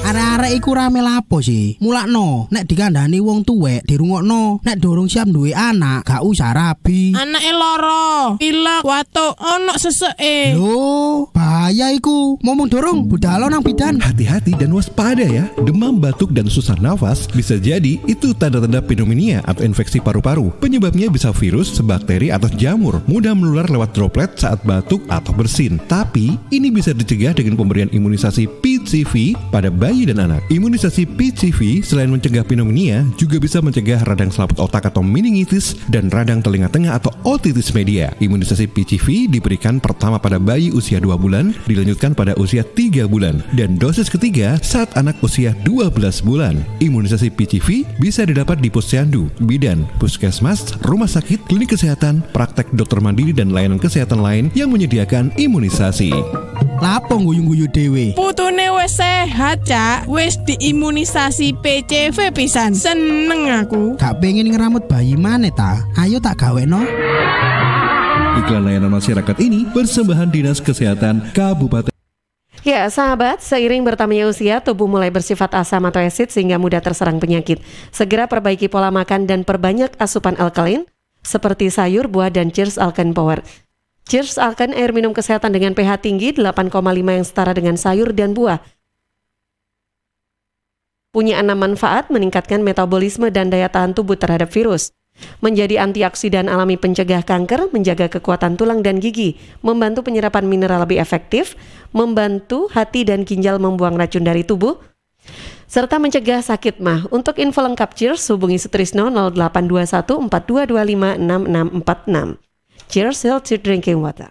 Arek-arek iku rame lapo sih? Mulakno, nek dikandani wong tuwek dirungokno, nek durung siap duwe anak, gak usah rabi. Anake loro, pilek, watuk, ono seseke. Lho, bahaya iku. Ngomong dorong, budal nang bidan. Hati-hati dan waspada ya. Demam, batuk, dan susah nafas bisa jadi itu tanda-tanda pneumonia atau infeksi paru-paru. Penyebabnya bisa virus, bakteri, atau jamur. Mudah menular lewat droplet saat batuk atau bersin. Tapi, ini bisa dicegah dengan pemberian imunisasi PCV pada bayi dan anak. Imunisasi PCV selain mencegah pneumonia juga bisa mencegah radang selaput otak atau meningitis dan radang telinga tengah atau otitis media. Imunisasi PCV diberikan pertama pada bayi usia 2 bulan, dilanjutkan pada usia 3 bulan, dan dosis ketiga saat anak usia 12 bulan. Imunisasi PCV bisa didapat di posyandu, bidan, puskesmas, rumah sakit, klinik kesehatan, praktek dokter mandiri, dan layanan kesehatan lain yang menyediakan imunisasi. Lapo guyu-guyu dewe? Putune wis sehat, Cak. Wis diimunisasi PCV pisan. Seneng aku. Gak pengen ngeramut bayi maneh ta? Ayo tak gaweno. Iklan layanan masyarakat ini persembahan Dinas Kesehatan Kabupaten. Ya sahabat, seiring bertambahnya usia, tubuh mulai bersifat asam atau asid sehingga mudah terserang penyakit. Segera perbaiki pola makan dan perbanyak asupan alkalin seperti sayur, buah, dan Cheers Alkaline Power. Cheers Alkaline air minum kesehatan dengan pH tinggi 8,5 yang setara dengan sayur dan buah. Punya 6 manfaat: meningkatkan metabolisme dan daya tahan tubuh terhadap virus, menjadi antioksidan alami pencegah kanker, menjaga kekuatan tulang dan gigi, membantu penyerapan mineral lebih efektif, membantu hati dan ginjal membuang racun dari tubuh, serta mencegah sakit mah. Untuk info lengkap Cheers, hubungi Sutrisno 0821 4225 6646. Cheers, healthy drinking water.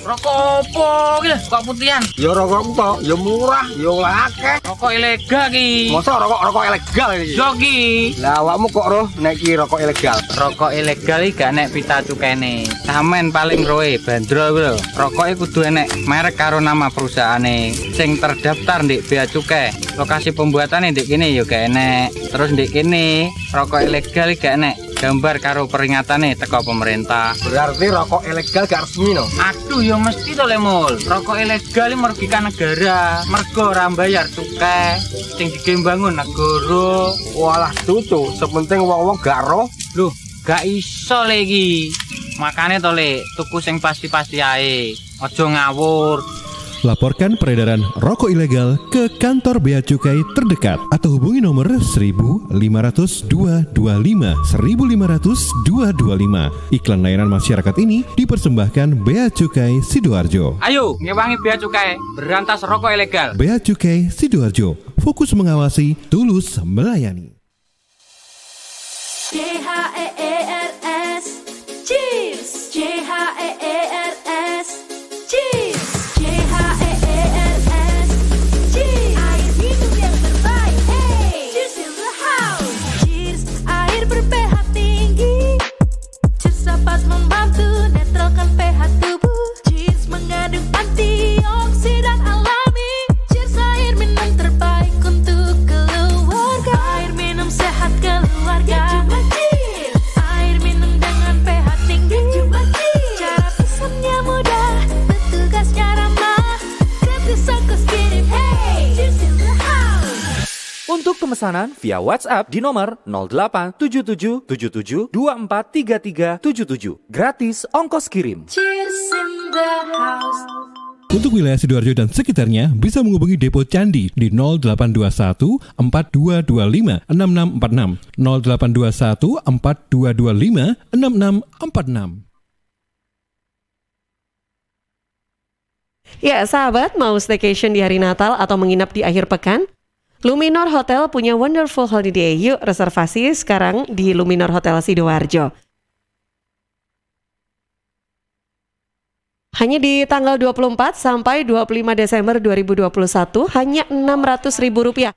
Rokok opo iki? Kok putihan? Ya rokok tok, ya murah, ya akeh. Rokok ilegal iki. Masa rokok ilegal iki? Yo ki. Lah awakmu kok roh nek iki rokok ilegal? Rokok ilegal iki gak nek pita cukene. Samen paling roe bandro kuwi lho. Rokoke kudu enek merek karo nama perusahaane sing terdaftar ndek bea cukai. Lokasi pembuatane ndek kene ya gak enek. Terus ndek kene rokok ilegal iki gak enek gambar karo peringatane teko pemerintah. Berarti rokok ilegal gak resmi no? Aduh ya mesti to le Mul. Rokok ilegal iki merugikan negara. Mergo ora mbayar cukai sing digembangun negara. Walah cucu, sepenting wong-wong gak roh. Loh, gak iso le iki. Makane to le tuku sing pasti-pasti ae. Aja ngawur. Laporkan peredaran rokok ilegal ke kantor Bea Cukai terdekat atau hubungi nomor 1.500 225 1.500 225. Iklan layanan masyarakat ini dipersembahkan Bea Cukai Sidoarjo. Ayo ngewangi Bea Cukai, berantas rokok ilegal. Bea Cukai Sidoarjo, fokus mengawasi, tulus melayani. CHEERS, cheers. CHEERS, cheers. CHEERS, cheers. Air pemesanan via WhatsApp di nomor 087777243377. Gratis ongkos kirim. Cheers in the house. Untuk wilayah Sidoarjo dan sekitarnya bisa menghubungi Depo Candi di 0821 4225 6646 0821 4225 6646. Ya, sahabat, mau staycation di hari Natal atau menginap di akhir pekan? Luminor Hotel punya wonderful holiday. Yuk reservasi sekarang di Luminor Hotel Sidoarjo. Hanya di tanggal 24 sampai 25 Desember 2021 hanya Rp600.000.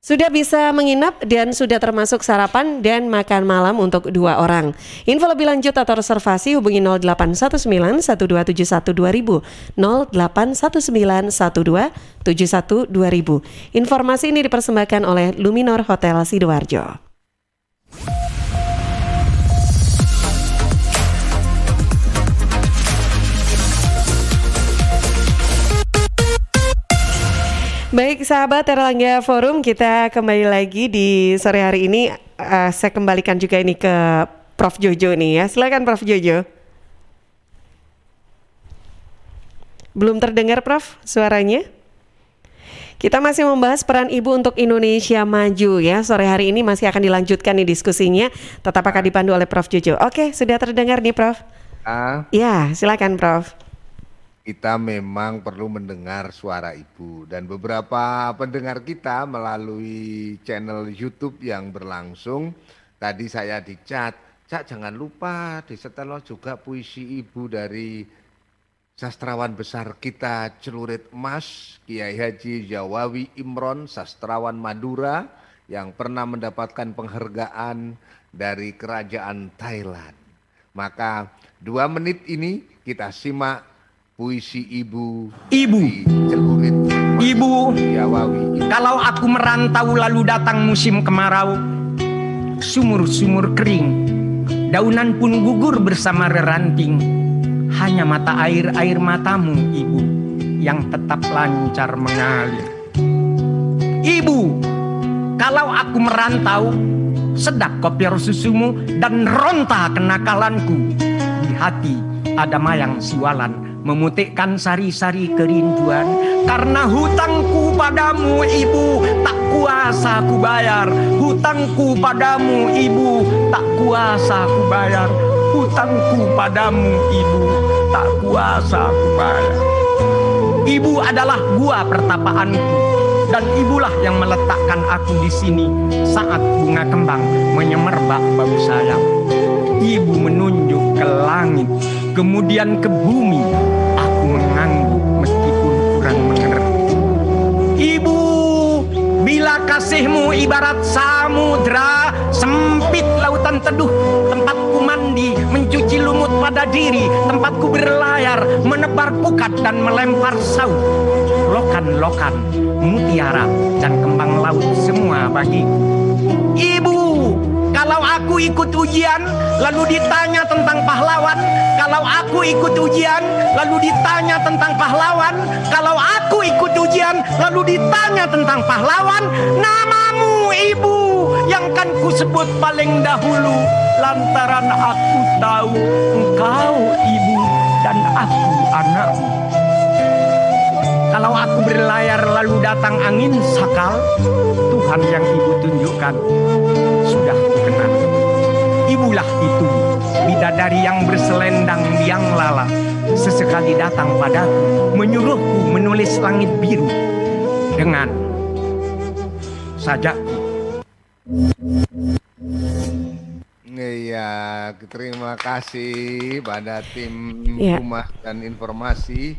Sudah bisa menginap dan sudah termasuk sarapan dan makan malam untuk 2 orang. Info lebih lanjut atau reservasi hubungi 0819 1271 2000 0819 1271 2000. Informasi ini dipersembahkan oleh Luminor Hotel Sidoarjo. Baik sahabat Erlangga Forum, kita kembali lagi di sore hari ini. Saya kembalikan juga ini ke Prof Jojo nih ya. Silakan Prof Jojo. Belum terdengar Prof suaranya? Kita masih membahas peran ibu untuk Indonesia maju ya. Sore hari ini masih akan dilanjutkan nih diskusinya. Tetap akan dipandu oleh Prof Jojo. Oke, sudah terdengar nih Prof? Ya, silakan Prof. Kita memang perlu mendengar suara ibu, dan beberapa pendengar kita melalui channel YouTube yang berlangsung tadi saya dicat, Cak jangan lupa disetel juga puisi ibu dari sastrawan besar kita celurit emas Kiai Haji Jawawi Imron, sastrawan Madura yang pernah mendapatkan penghargaan dari kerajaan Thailand. Maka 2 menit ini kita simak puisi ibu. Ibu, kalau aku merantau lalu datang musim kemarau, sumur-sumur kering, daunan pun gugur bersama reranting, hanya mata air matamu ibu yang tetap lancar mengalir. Ibu, kalau aku merantau, sedap kopior susumu dan ronta kenakalanku, di hati ada mayang siwalan memutikkan sari-sari kerinduan, karena hutangku padamu ibu tak kuasa ku bayar. Hutangku padamu ibu tak kuasa ku bayar. Hutangku padamu ibu tak kuasa ku bayar. Ibu adalah gua pertapaanku, dan ibulah yang meletakkan aku di sini saat bunga kembang menyemerbak bau sayap. Ibu menunjuk ke langit, kemudian ke bumi. Aku mengangguk meskipun kurang mengerti. Ibu, bila kasihmu ibarat samudra, sempit lautan teduh, tempatku mandi, mencuci lumut pada diri, tempatku berlayar, menebar pukat dan melempar saut. Lokan-lokan, mutiara dan kembang laut semua bagiku. Ibu, kalau aku ikut ujian lalu ditanya tentang pahlawan, kalau aku ikut ujian lalu ditanya tentang pahlawan, kalau aku ikut ujian lalu ditanya tentang pahlawan, namamu ibu yang kan ku sebut paling dahulu, lantaran aku tahu engkau ibu dan aku anakmu. Kalau aku berlayar lalu datang angin sakal, Tuhan yang ibu tunjukkan sudah kukenal. Ibulah itu, bidadari yang berselendang biang lala, sesekali datang padaku, menyuruhku menulis langit biru dengan sajaku. Iya, terima kasih pada tim Humas dan Informasi,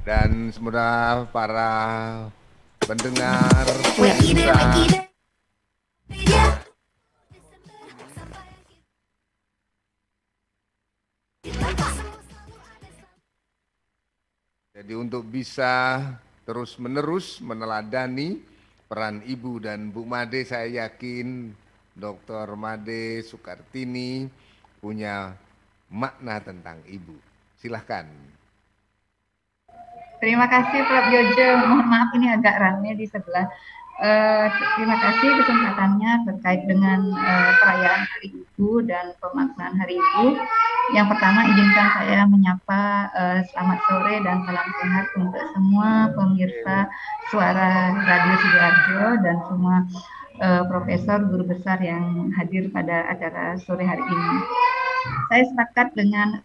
dan semoga para pendengar bisa jadi untuk bisa terus-menerus meneladani peran Ibu dan Bu Made, saya yakin Dr. Made Soekartini punya makna tentang Ibu. Silahkan. Terima kasih Prof. Jojo. Mohon maaf ini agak ramai di sebelah. Terima kasih kesempatannya terkait dengan perayaan Hari Ibu dan pemaknaan Hari Ibu. Yang pertama izinkan saya menyapa selamat sore dan salam sehat untuk semua pemirsa suara Radio Sidoarjo dan semua profesor guru besar yang hadir pada acara sore hari ini. Saya sepakat dengan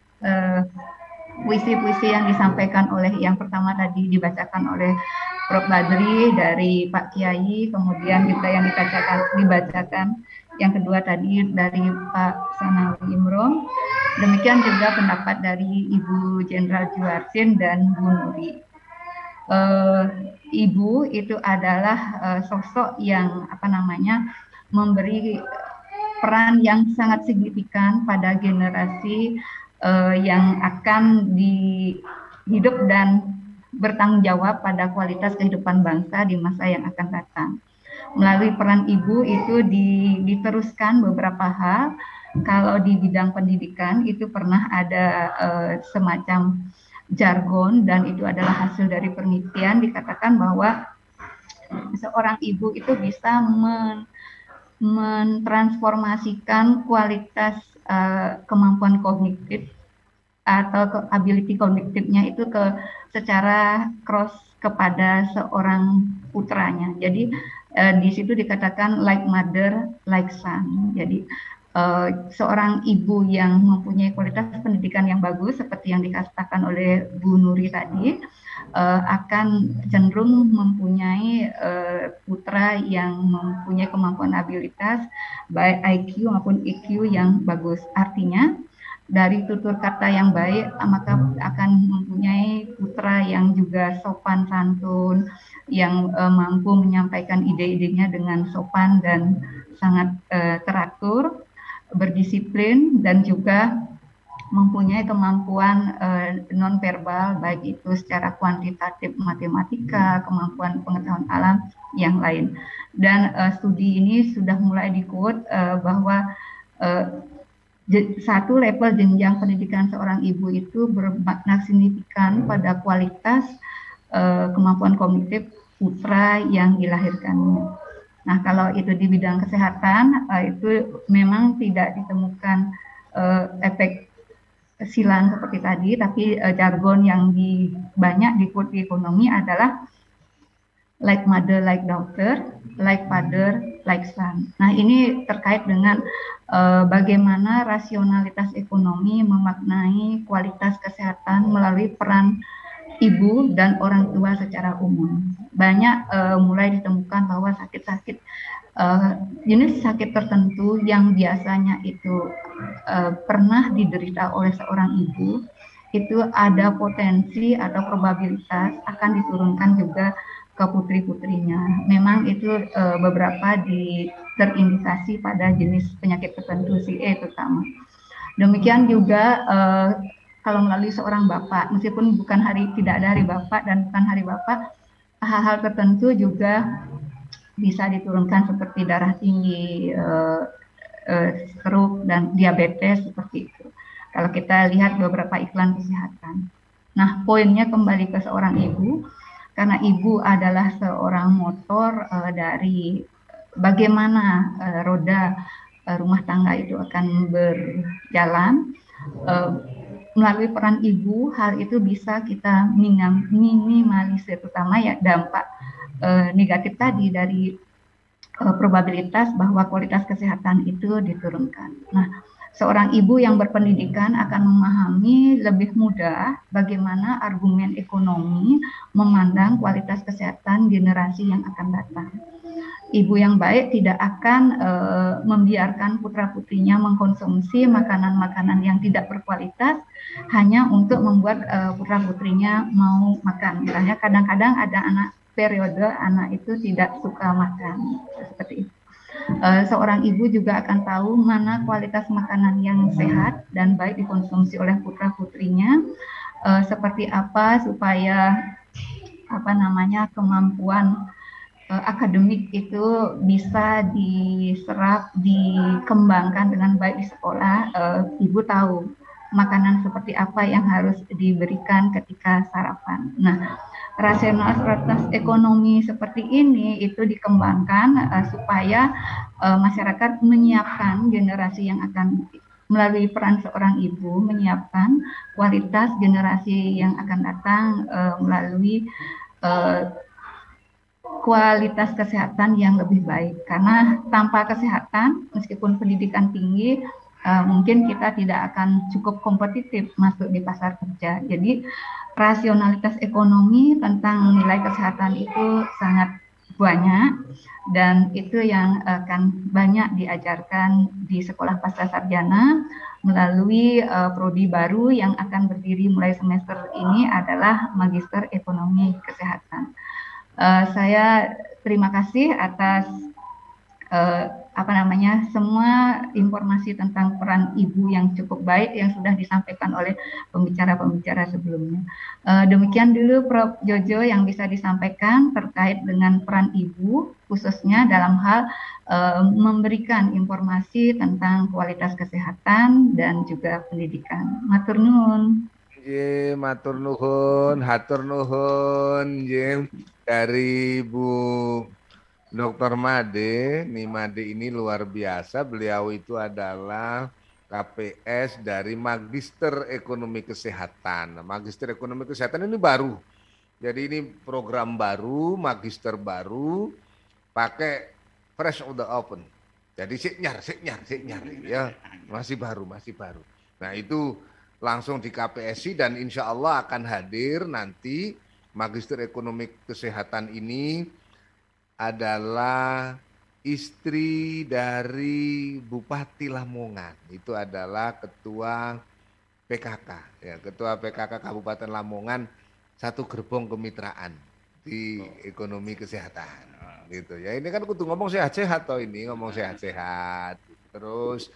puisi-puisi yang disampaikan oleh yang pertama tadi dibacakan oleh Prof. Badri dari Pak Kiai, kemudian juga yang dibacakan yang kedua tadi dari Pak Sanawi Imron, demikian juga pendapat dari Ibu Jenderal Juarsin dan Bu Nuri. Ibu itu adalah sosok yang memberi peran yang sangat signifikan pada generasi yang akan hidup dan bertanggung jawab pada kualitas kehidupan bangsa di masa yang akan datang. Melalui peran ibu itu diteruskan beberapa hal. Kalau di bidang pendidikan itu pernah ada semacam jargon dan itu adalah hasil dari penelitian, dikatakan bahwa seorang ibu itu bisa mentransformasikan kualitas kemampuan kognitif atau ability kognitifnya itu secara cross kepada seorang putranya. Jadi di situ dikatakan like mother, like son. Jadi seorang ibu yang mempunyai kualitas pendidikan yang bagus seperti yang dikatakan oleh Bu Nuri tadi akan cenderung mempunyai putra yang mempunyai kemampuan abilitas baik IQ maupun EQ yang bagus. Artinya dari tutur kata yang baik maka akan mempunyai putra yang juga sopan santun, yang mampu menyampaikan ide-idenya dengan sopan dan sangat teratur, berdisiplin, dan juga mempunyai kemampuan nonverbal baik itu secara kuantitatif matematika, kemampuan pengetahuan alam yang lain. Dan studi ini sudah mulai di-quote bahwa satu level jenjang pendidikan seorang ibu itu bermakna signifikan pada kualitas kemampuan kognitif putra yang dilahirkannya. Nah, kalau itu di bidang kesehatan itu memang tidak ditemukan efek silang seperti tadi, tapi jargon yang banyak di ekonomi adalah like mother, like daughter, like father, like son. Nah, ini terkait dengan bagaimana rasionalitas ekonomi memaknai kualitas kesehatan melalui peran ibu dan orang tua secara umum. Banyak mulai ditemukan bahwa sakit-sakit jenis sakit tertentu yang biasanya itu pernah diderita oleh seorang ibu itu ada potensi atau probabilitas akan diturunkan juga ke putri-putrinya. Memang itu beberapa terindikasi pada jenis penyakit tertentu, CE terutama. Demikian juga kalau melalui seorang bapak, meskipun tidak ada hari bapak dan bukan hari bapak, hal-hal tertentu juga bisa diturunkan seperti darah tinggi, stroke, dan diabetes seperti itu. Kalau kita lihat beberapa iklan kesehatan. Nah, poinnya kembali ke seorang ibu, karena ibu adalah seorang motor dari bagaimana roda rumah tangga itu akan berjalan. Melalui peran ibu, hal itu bisa kita minimalisir, terutama ya dampak negatif tadi dari probabilitas bahwa kualitas kesehatan itu diturunkan. Nah, seorang ibu yang berpendidikan akan memahami lebih mudah bagaimana argumen ekonomi memandang kualitas kesehatan generasi yang akan datang. Ibu yang baik tidak akan membiarkan putra-putrinya mengkonsumsi makanan-makanan yang tidak berkualitas hanya untuk membuat putra-putrinya mau makan. Misalnya kadang-kadang ada periode anak itu tidak suka makan, seperti itu. Seorang ibu juga akan tahu mana kualitas makanan yang sehat dan baik dikonsumsi oleh putra-putrinya, seperti apa supaya kemampuan akademik itu bisa diserap, dikembangkan dengan baik di sekolah. Ibu tahu makanan seperti apa yang harus diberikan ketika sarapan. Nah, rasionalitas ekonomi seperti ini itu dikembangkan supaya masyarakat menyiapkan generasi yang akan melalui peran seorang ibu menyiapkan kualitas generasi yang akan datang melalui kualitas kesehatan yang lebih baik. Karena tanpa kesehatan, meskipun pendidikan tinggi, mungkin kita tidak akan cukup kompetitif masuk di pasar kerja. Jadi rasionalitas ekonomi tentang nilai kesehatan itu sangat banyak, dan itu yang akan banyak diajarkan di sekolah pasca sarjana melalui prodi baru yang akan berdiri mulai semester ini adalah Magister Ekonomi Kesehatan. Saya terima kasih atas semua informasi tentang peran ibu yang cukup baik yang sudah disampaikan oleh pembicara-pembicara sebelumnya. Demikian dulu Prof. Jojo yang bisa disampaikan terkait dengan peran ibu khususnya dalam hal memberikan informasi tentang kualitas kesehatan dan juga pendidikan. Matur nuwun. Matur nuhun, hatur nuhun, dari Bu Dr. Made. Nih Made ini luar biasa, beliau itu adalah KPS dari Magister Ekonomi Kesehatan. Nah, Magister Ekonomi Kesehatan ini baru, jadi ini program baru, magister baru, pakai fresh out the oven. Jadi siknyar ya, masih baru. Nah itu langsung di KPSI dan insya Allah akan hadir nanti. Magister Ekonomi Kesehatan ini adalah istri dari Bupati Lamongan. Itu adalah ketua PKK, ya, ketua PKK Kabupaten Lamongan, satu gerbong kemitraan di ekonomi kesehatan. Gitu ya. Ini kan kudu ngomong sehat-sehat toh ini, ngomong sehat-sehat. Terus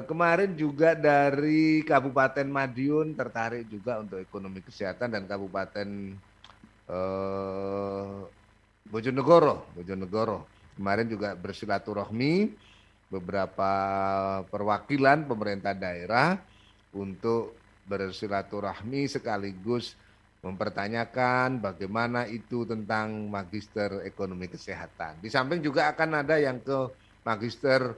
kemarin juga dari Kabupaten Madiun tertarik juga untuk ekonomi kesehatan, dan Kabupaten Bojonegoro kemarin juga bersilaturahmi beberapa perwakilan pemerintah daerah untuk bersilaturahmi sekaligus mempertanyakan bagaimana itu tentang Magister Ekonomi Kesehatan. Di samping juga akan ada yang ke Magister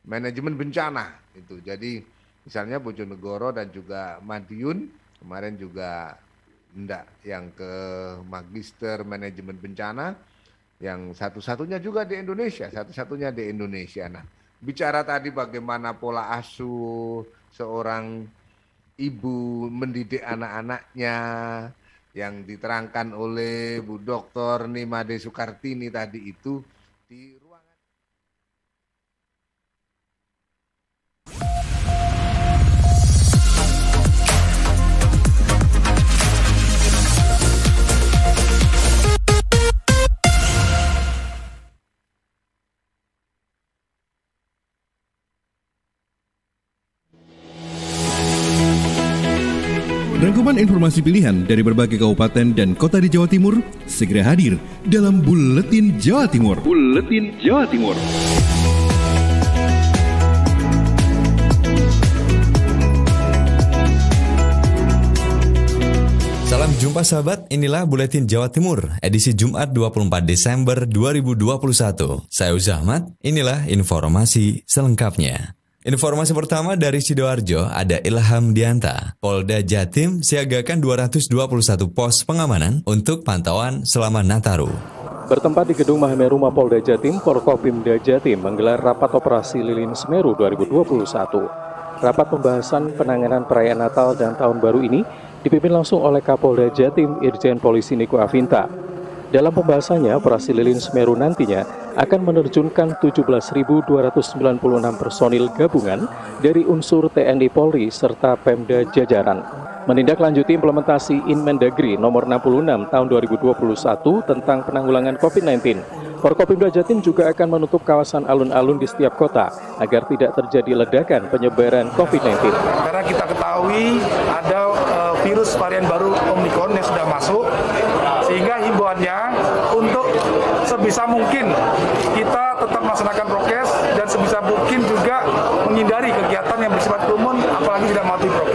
Manajemen Bencana itu. Jadi misalnya Bojonegoro dan juga Madiun kemarin juga yang ke Magister Manajemen Bencana, yang satu-satunya juga di Indonesia, Nah, bicara tadi bagaimana pola asuh seorang ibu mendidik anak-anaknya yang diterangkan oleh Bu Dr. Nimade Soekartini tadi itu di Rangkuman informasi pilihan dari berbagai kabupaten dan kota di Jawa Timur segera hadir dalam Buletin Jawa Timur. Buletin Jawa Timur. Salam jumpa sahabat, inilah Buletin Jawa Timur, edisi Jumat 24 Desember 2021. Saya Uza Ahmad, inilah informasi selengkapnya. Informasi pertama dari Sidoarjo, ada Ilham Dianta. Polda Jatim siagakan 221 pos pengamanan untuk pantauan selama Nataru. Bertempat di Gedung Mahameru Mapolda Jatim, Forkopimda Jatim menggelar rapat operasi Lilin Semeru 2021. Rapat pembahasan penanganan perayaan Natal dan Tahun Baru ini dipimpin langsung oleh Kapolda Jatim Irjen Polisi Niko Afinta. Dalam pembahasannya, operasi Lilin Semeru nantinya akan menerjunkan 17.296 personil gabungan dari unsur TNI Polri serta Pemda jajaran. Menindaklanjuti implementasi Inmendagri nomor 66 tahun 2021 tentang penanggulangan COVID-19, Forkopimda Jatim juga akan menutup kawasan alun-alun di setiap kota agar tidak terjadi ledakan penyebaran COVID-19. Karena kita ketahui ada virus varian baru Omikron yang sudah masuk, sehingga himbauannya untuk sebisa mungkin kita tetap melaksanakan prokes dan sebisa mungkin juga menghindari kegiatan yang bersifat kerumun, apalagi tidak mematuhi prokes.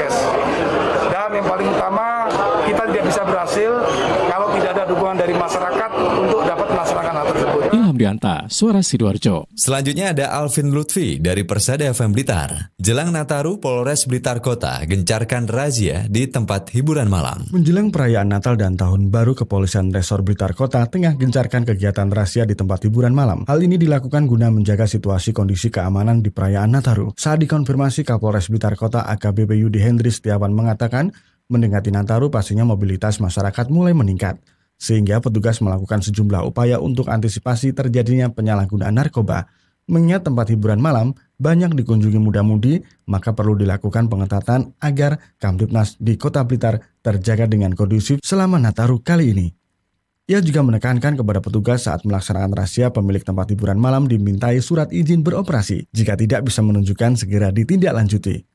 Febrianta, Suara Sidoarjo. Selanjutnya ada Alvin Lutfi dari Persada FM Blitar. Jelang Nataru, Polres Blitar Kota gencarkan razia di tempat hiburan malam. Menjelang perayaan Natal dan Tahun Baru, Kepolisian Resor Blitar Kota tengah gencarkan kegiatan razia di tempat hiburan malam. Hal ini dilakukan guna menjaga situasi kondisi keamanan di perayaan Nataru. Saat dikonfirmasi, Kapolres Blitar Kota AKBP Yudi Hendri Setiawan mengatakan, mendekati Nataru pastinya mobilitas masyarakat mulai meningkat, sehingga petugas melakukan sejumlah upaya untuk antisipasi terjadinya penyalahgunaan narkoba. Mengingat tempat hiburan malam banyak dikunjungi muda-mudi, maka perlu dilakukan pengetatan agar Kamtibnas di Kota Blitar terjaga dengan kondusif selama Nataru kali ini. Ia juga menekankan kepada petugas saat melaksanakan razia, pemilik tempat hiburan malam dimintai surat izin beroperasi. Jika tidak bisa menunjukkan, segera ditindaklanjuti.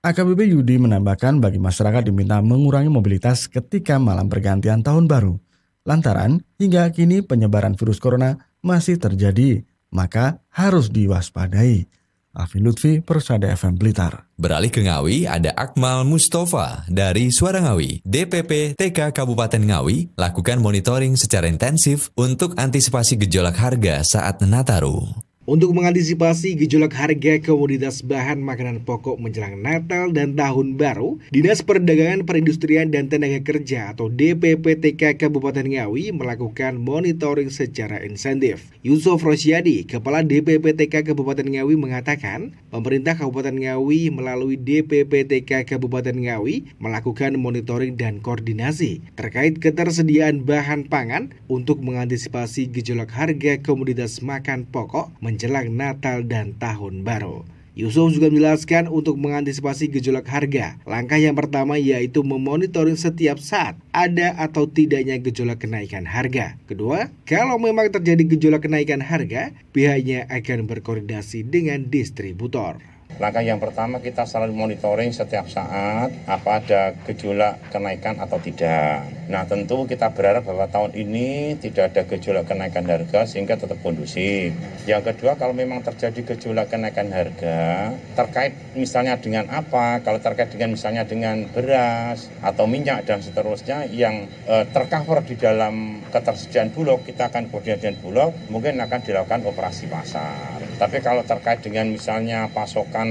AKBP Yudi menambahkan bagi masyarakat diminta mengurangi mobilitas ketika malam pergantian tahun baru. Lantaran hingga kini penyebaran virus corona masih terjadi, maka harus diwaspadai. Alvin Lutfi, Persada FM Blitar. Beralih ke Ngawi, ada Akmal Mustafa dari Suara Ngawi. DPP TK Kabupaten Ngawi lakukan monitoring secara intensif untuk antisipasi gejolak harga saat Nataru. Untuk mengantisipasi gejolak harga komoditas bahan makanan pokok menjelang Natal dan Tahun Baru, Dinas Perdagangan Perindustrian dan Tenaga Kerja atau DPPTK Kabupaten Ngawi melakukan monitoring secara insentif. Yusuf Rosyadi, Kepala DPPTK Kabupaten Ngawi mengatakan, pemerintah Kabupaten Ngawi melalui DPPTK Kabupaten Ngawi melakukan monitoring dan koordinasi terkait ketersediaan bahan pangan untuk mengantisipasi gejolak harga komoditas makan pokok menjelang Natal dan Tahun Baru. Yusuf juga menjelaskan untuk mengantisipasi gejolak harga, langkah yang pertama yaitu memonitoring setiap saat ada atau tidaknya gejolak kenaikan harga. Kedua, kalau memang terjadi gejolak kenaikan harga, pihaknya akan berkoordinasi dengan distributor. Langkah yang pertama, kita selalu monitoring setiap saat apa ada gejolak kenaikan atau tidak. Nah, tentu kita berharap bahwa tahun ini tidak ada gejolak kenaikan harga sehingga tetap kondusif. Yang kedua, kalau memang terjadi gejolak kenaikan harga terkait misalnya dengan apa, kalau terkait dengan misalnya dengan beras atau minyak dan seterusnya yang tercover di dalam ketersediaan Bulog, kita akan koordinasi dengan Bulog, mungkin akan dilakukan operasi pasar. Tapi kalau terkait dengan misalnya pasokan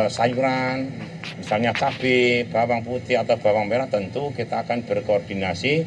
sayuran, misalnya cabai, bawang putih atau bawang merah, tentu kita akan berkoordinasi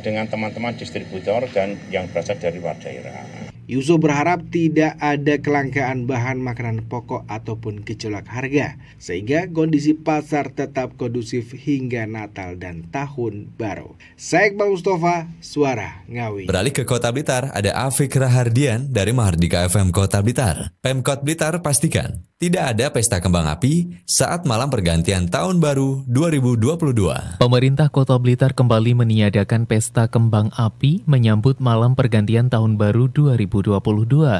dengan teman-teman distributor dan yang berasal dari luar daerah. Yusuf berharap tidak ada kelangkaan bahan makanan pokok ataupun gejolak harga, sehingga kondisi pasar tetap kondusif hingga Natal dan Tahun Baru. Saya Iqbal Mustafa, Suara Ngawi. Beralih ke Kota Blitar, ada Afik Rahardian dari Mahardika FM Kota Blitar. Pemkot Blitar pastikan tidak ada pesta kembang api saat malam pergantian Tahun Baru 2022. Pemerintah Kota Blitar kembali meniadakan pesta kembang api menyambut malam pergantian Tahun Baru 2022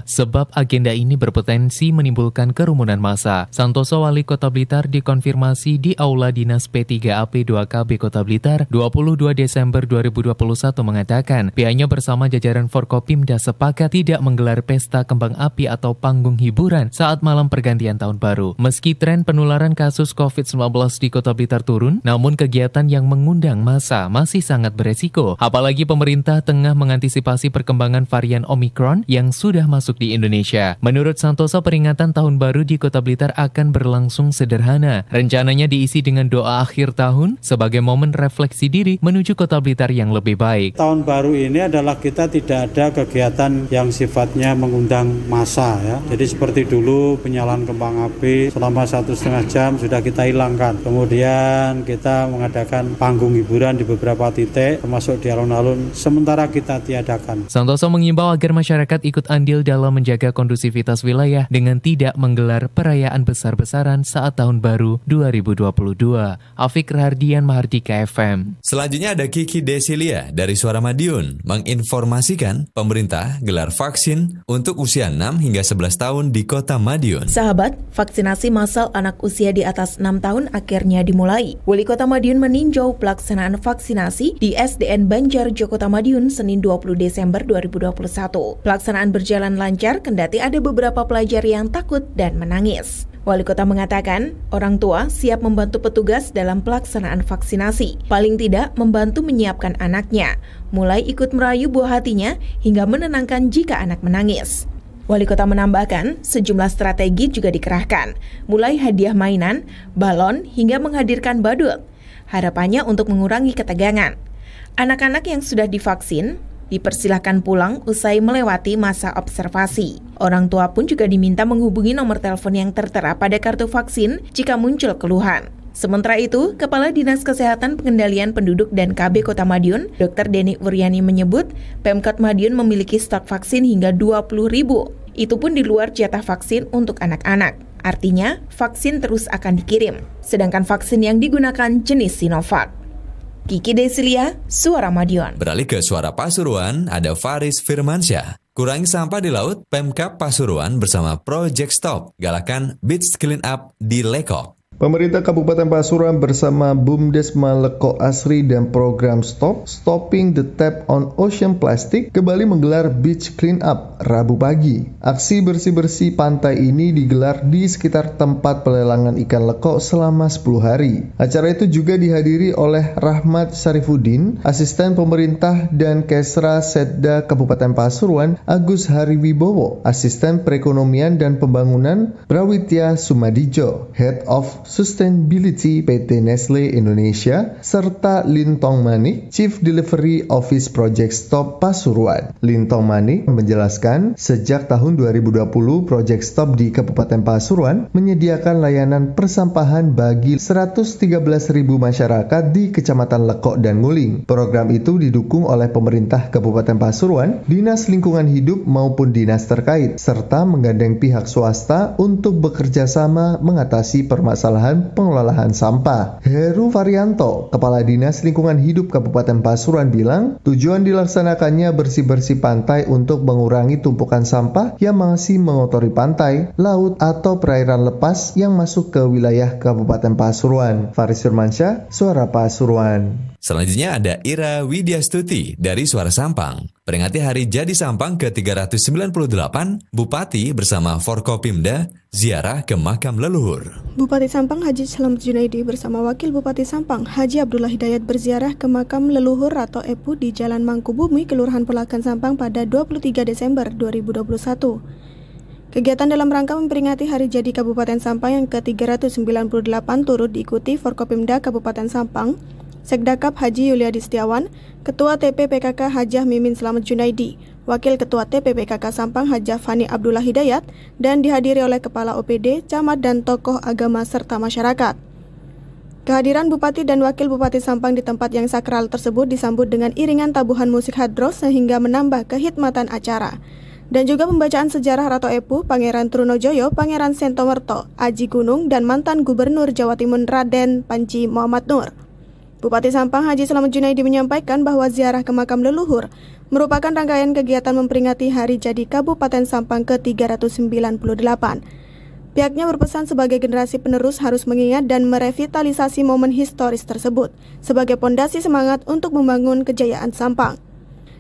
sebab agenda ini berpotensi menimbulkan kerumunan massa. Santoso Wali Kota Blitar dikonfirmasi di Aula Dinas P3AP 2KB Kota Blitar 22 Desember 2021 mengatakan pihaknya bersama jajaran Forkopimda sepakat tidak menggelar pesta kembang api atau panggung hiburan saat malam pergantian Tahun Baru. Meski tren penularan kasus COVID-19 di Kota Blitar turun, namun kegiatan yang mengundang massa masih sangat beresiko. Apalagi pemerintah tengah mengantisipasi perkembangan varian Omicron yang sudah masuk di Indonesia. Menurut Santoso, peringatan Tahun Baru di Kota Blitar akan berlangsung sederhana. Rencananya diisi dengan doa akhir tahun sebagai momen refleksi diri menuju Kota Blitar yang lebih baik. Tahun Baru ini adalah kita tidak ada kegiatan yang sifatnya mengundang massa ya. Jadi seperti dulu penyalaan kembang api selama 1,5 jam sudah kita hilangkan. Kemudian kita mengadakan panggung hiburan di beberapa titik termasuk di alun-alun sementara kita tiadakan. Santoso mengimbau agar masyarakat ikut andil dalam menjaga kondusivitas wilayah dengan tidak menggelar perayaan besar-besaran saat Tahun Baru 2022. Afik Rahardian, Mahardika FM. Selanjutnya ada Kiki Desilia dari Suara Madiun menginformasikan pemerintah gelar vaksin untuk usia 6 hingga 11 tahun di Kota Madiun. Sahabat, vaksinasi massal anak usia di atas 6 tahun akhirnya dimulai. Wali Kota Madiun meninjau pelaksanaan vaksinasi di SDN Banjarjo Kota Madiun Senin 20 Desember 2021. Pelaksanaan berjalan lancar kendati ada beberapa pelajar yang takut dan menangis. Wali kota mengatakan, orang tua siap membantu petugas dalam pelaksanaan vaksinasi, paling tidak membantu menyiapkan anaknya, mulai ikut merayu buah hatinya hingga menenangkan jika anak menangis. Wali kota menambahkan, sejumlah strategi juga dikerahkan, mulai hadiah mainan, balon, hingga menghadirkan badut. Harapannya untuk mengurangi ketegangan. Anak-anak yang sudah divaksin dipersilahkan pulang usai melewati masa observasi. Orang tua pun juga diminta menghubungi nomor telepon yang tertera pada kartu vaksin jika muncul keluhan. Sementara itu, Kepala Dinas Kesehatan Pengendalian Penduduk dan KB Kota Madiun, Dr. Deni Wuryani menyebut, Pemkot Madiun memiliki stok vaksin hingga 20.000. Itu pun di luar jatah vaksin untuk anak-anak. Artinya, vaksin terus akan dikirim. Sedangkan vaksin yang digunakan jenis Sinovac. Kiki Desilia, Suara Madiun. Beralih ke Suara Pasuruan, ada Faris Firmansyah. Kurangi sampah di laut, Pemkab Pasuruan bersama Project Stop, galakan Beach Clean Up di Lekok. Pemerintah Kabupaten Pasuruan bersama Bumdesma Lekok Asri dan program Stop, Stopping the Tap on Ocean Plastic kembali menggelar Beach Clean Up Rabu pagi. Aksi bersih-bersih pantai ini digelar di sekitar tempat pelelangan ikan lekok selama 10 hari. Acara itu juga dihadiri oleh Rahmat Syarifuddin, Asisten Pemerintah dan Kesra Setda Kabupaten Pasuruan, Agus Hariwibowo, Asisten Perekonomian dan Pembangunan Prawitya Sumadijo, Head of Sustainability PT Nestle Indonesia, serta Lintong Manik, Chief Delivery Office Project Stop Pasuruan. Lintong Manik menjelaskan, sejak tahun 2020, Project Stop di Kabupaten Pasuruan menyediakan layanan persampahan bagi 113.000 masyarakat di Kecamatan Lekok dan Nguling. Program itu didukung oleh pemerintah Kabupaten Pasuruan, Dinas Lingkungan Hidup maupun dinas terkait, serta menggandeng pihak swasta untuk bekerja sama mengatasi permasalahan pengelolaan sampah. Heru Varianto, Kepala Dinas Lingkungan Hidup Kabupaten Pasuruan bilang, tujuan dilaksanakannya bersih-bersih pantai untuk mengurangi tumpukan sampah yang masih mengotori pantai, laut, atau perairan lepas yang masuk ke wilayah Kabupaten Pasuruan. Faris Firmansyah, Suara Pasuruan. Selanjutnya ada Ira Widyastuti dari Suara Sampang. Peringati Hari Jadi Sampang ke-398, Bupati bersama Forkopimda ziarah ke makam leluhur. Bupati Sampang Haji Slamet Junaidi bersama Wakil Bupati Sampang Haji Abdullah Hidayat berziarah ke makam leluhur atau EPU di Jalan Mangkubumi, Kelurahan Pelakan Sampang pada 23 Desember 2021. Kegiatan dalam rangka memperingati Hari Jadi Kabupaten Sampang yang ke-398 turut diikuti Forkopimda Kabupaten Sampang, Sekdakap Haji Yuliadi Setiawan, Ketua TP PKK Hajah Mimin Slamet Junaidi, Wakil Ketua TP PKK Sampang Hajah Fani Abdullah Hidayat, dan dihadiri oleh Kepala OPD, Camat dan tokoh agama serta masyarakat. Kehadiran Bupati dan Wakil Bupati Sampang di tempat yang sakral tersebut disambut dengan iringan tabuhan musik hadros sehingga menambah kehikmatan acara. Dan juga pembacaan sejarah Ratu Epu, Pangeran Trunojoyo, Pangeran Sentomerto, Aji Gunung, dan mantan Gubernur Jawa Timur Raden Panji Muhammad Nur. Bupati Sampang Haji Slamet Junaidi menyampaikan bahwa ziarah ke makam leluhur merupakan rangkaian kegiatan memperingati Hari Jadi Kabupaten Sampang ke-398. Pihaknya berpesan sebagai generasi penerus harus mengingat dan merevitalisasi momen historis tersebut sebagai pondasi semangat untuk membangun kejayaan Sampang.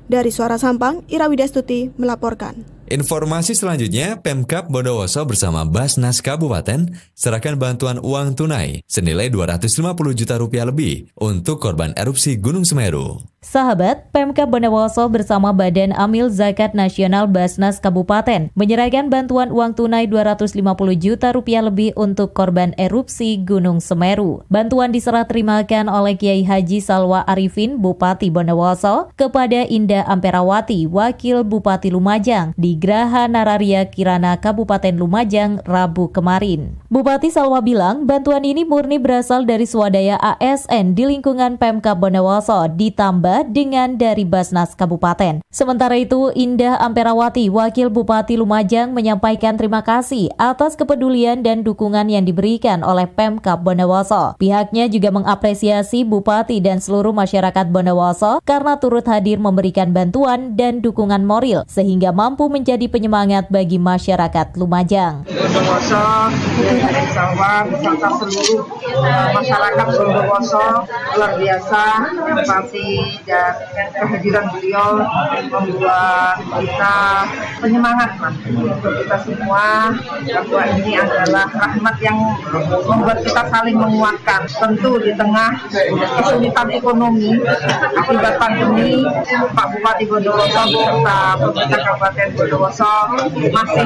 Dari Suara Sampang, Ira Widyastuti melaporkan. Informasi selanjutnya, Pemkab Bondowoso bersama Basnas Kabupaten serahkan bantuan uang tunai senilai 250 juta rupiah lebih untuk korban erupsi Gunung Semeru. Sahabat, Pemkab Bondowoso bersama Badan Amil Zakat Nasional Basnas Kabupaten menyerahkan bantuan uang tunai 250 juta rupiah lebih untuk korban erupsi Gunung Semeru. Bantuan diserah terimakan oleh Kiai Haji Salwa Arifin, Bupati Bondowoso, kepada Indah Amperawati, Wakil Bupati Lumajang, di Graha Nararia Kirana Kabupaten Lumajang Rabu kemarin. Bupati Salwa bilang bantuan ini murni berasal dari swadaya ASN di lingkungan Pemkab Bondowoso ditambah dengan dari Basnas Kabupaten. Sementara itu, Indah Amperawati, Wakil Bupati Lumajang menyampaikan terima kasih atas kepedulian dan dukungan yang diberikan oleh Pemkab Bondowoso. Pihaknya juga mengapresiasi Bupati dan seluruh masyarakat Bondowoso karena turut hadir memberikan bantuan dan dukungan moral sehingga mampu mencapai menjadi penyemangat bagi masyarakat Lumajang. Bondowoso dari Sawah beserta seluruh masyarakat Bondowoso luar biasa empati dan kehadiran beliau membuat kita penyemangat untuk kita semua bahwa ini adalah rahmat yang membuat kita saling menguatkan. Tentu di tengah kesulitan ekonomi akibat pandemi, Pak Bupati Bondowoso beserta pemerintah Kabupaten Bondowoso masih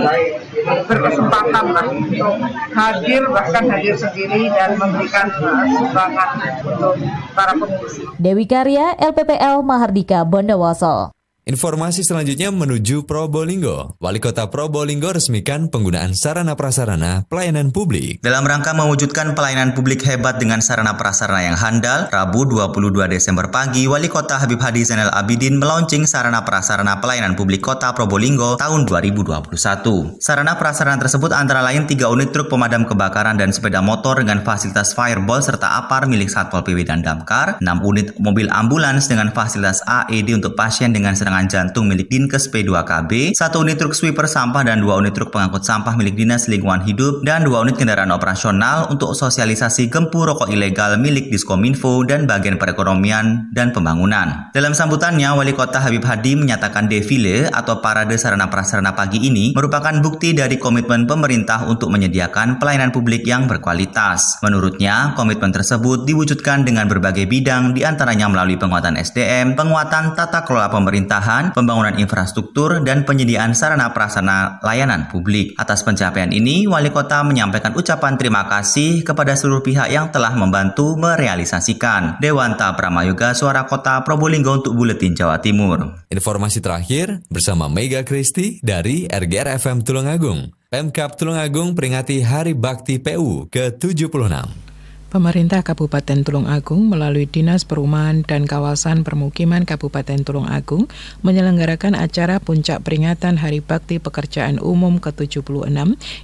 berkesempatan untuk hadir, bahkan hadir sendiri dan memberikan sumbangan untuk para pengungsi. Dewi Karya, LPPL Mahardika, Bondowoso. Informasi selanjutnya menuju Probolinggo. Wali Kota Probolinggo resmikan penggunaan sarana prasarana pelayanan publik. Dalam rangka mewujudkan pelayanan publik hebat dengan sarana prasarana yang handal, Rabu 22 Desember pagi, Wali Kota Habib Hadi Zainal Abidin melaunching sarana prasarana pelayanan publik Kota Probolinggo tahun 2021. Sarana prasarana tersebut antara lain 3 unit truk pemadam kebakaran dan sepeda motor dengan fasilitas fireball serta APAR milik Satpol PP dan Damkar, 6 unit mobil ambulans dengan fasilitas AED untuk pasien dengan serangan jantung milik Dinkes P2KB, 1 unit truk sweeper sampah dan 2 unit truk pengangkut sampah milik Dinas Lingkungan Hidup, dan 2 unit kendaraan operasional untuk sosialisasi gempur rokok ilegal milik Diskominfo dan Bagian Perekonomian dan Pembangunan. Dalam sambutannya, Wali Kota Habib Hadi menyatakan defile atau parade sarana prasarana pagi ini merupakan bukti dari komitmen pemerintah untuk menyediakan pelayanan publik yang berkualitas. Menurutnya, komitmen tersebut diwujudkan dengan berbagai bidang, diantaranya melalui penguatan SDM, penguatan tata kelola pemerintahan, pembangunan infrastruktur, dan penyediaan sarana prasarana layanan publik. Atas pencapaian ini, Wali Kota menyampaikan ucapan terima kasih kepada seluruh pihak yang telah membantu merealisasikan. Dewanta Pramayoga, Suara Kota Probolinggo untuk Buletin Jawa Timur. Informasi terakhir bersama Mega Kristi dari RGR FM Tulungagung. Pemkab Tulungagung peringati Hari Bakti PU ke-76. Pemerintah Kabupaten Tulungagung melalui Dinas Perumahan dan Kawasan Permukiman Kabupaten Tulungagung menyelenggarakan acara puncak peringatan Hari Bakti Pekerjaan Umum ke-76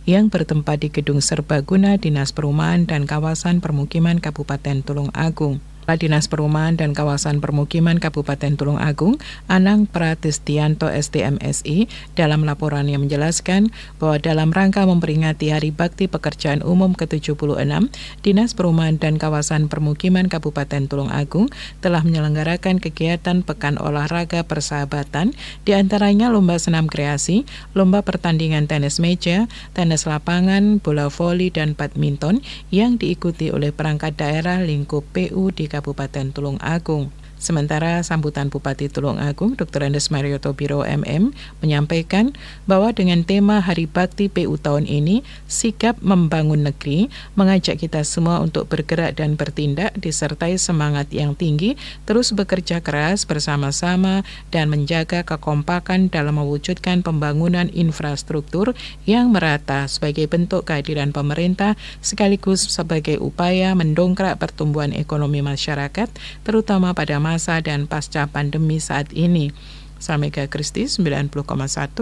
yang bertempat di Gedung Serbaguna Dinas Perumahan dan Kawasan Permukiman Kabupaten Tulungagung. Dinas Perumahan dan Kawasan Permukiman Kabupaten Tulungagung, Anang Pratistianto STMSI, dalam laporannya menjelaskan bahwa dalam rangka memperingati Hari Bakti Pekerjaan Umum ke-76, Dinas Perumahan dan Kawasan Permukiman Kabupaten Tulungagung telah menyelenggarakan kegiatan Pekan Olahraga Persahabatan, diantaranya lomba senam kreasi, lomba pertandingan tenis meja, tenis lapangan, bola voli, dan badminton yang diikuti oleh perangkat daerah lingkup PU di Kabupaten Tulungagung. Sementara sambutan Bupati Tulungagung, Dr. Andes Marioto Biro MM, menyampaikan bahwa dengan tema Hari Bakti PU tahun ini, sikap membangun negeri, mengajak kita semua untuk bergerak dan bertindak disertai semangat yang tinggi, terus bekerja keras bersama-sama dan menjaga kekompakan dalam mewujudkan pembangunan infrastruktur yang merata sebagai bentuk kehadiran pemerintah sekaligus sebagai upaya mendongkrak pertumbuhan ekonomi masyarakat, terutama pada masa dan pasca pandemi saat ini. Samega Kristi 90,1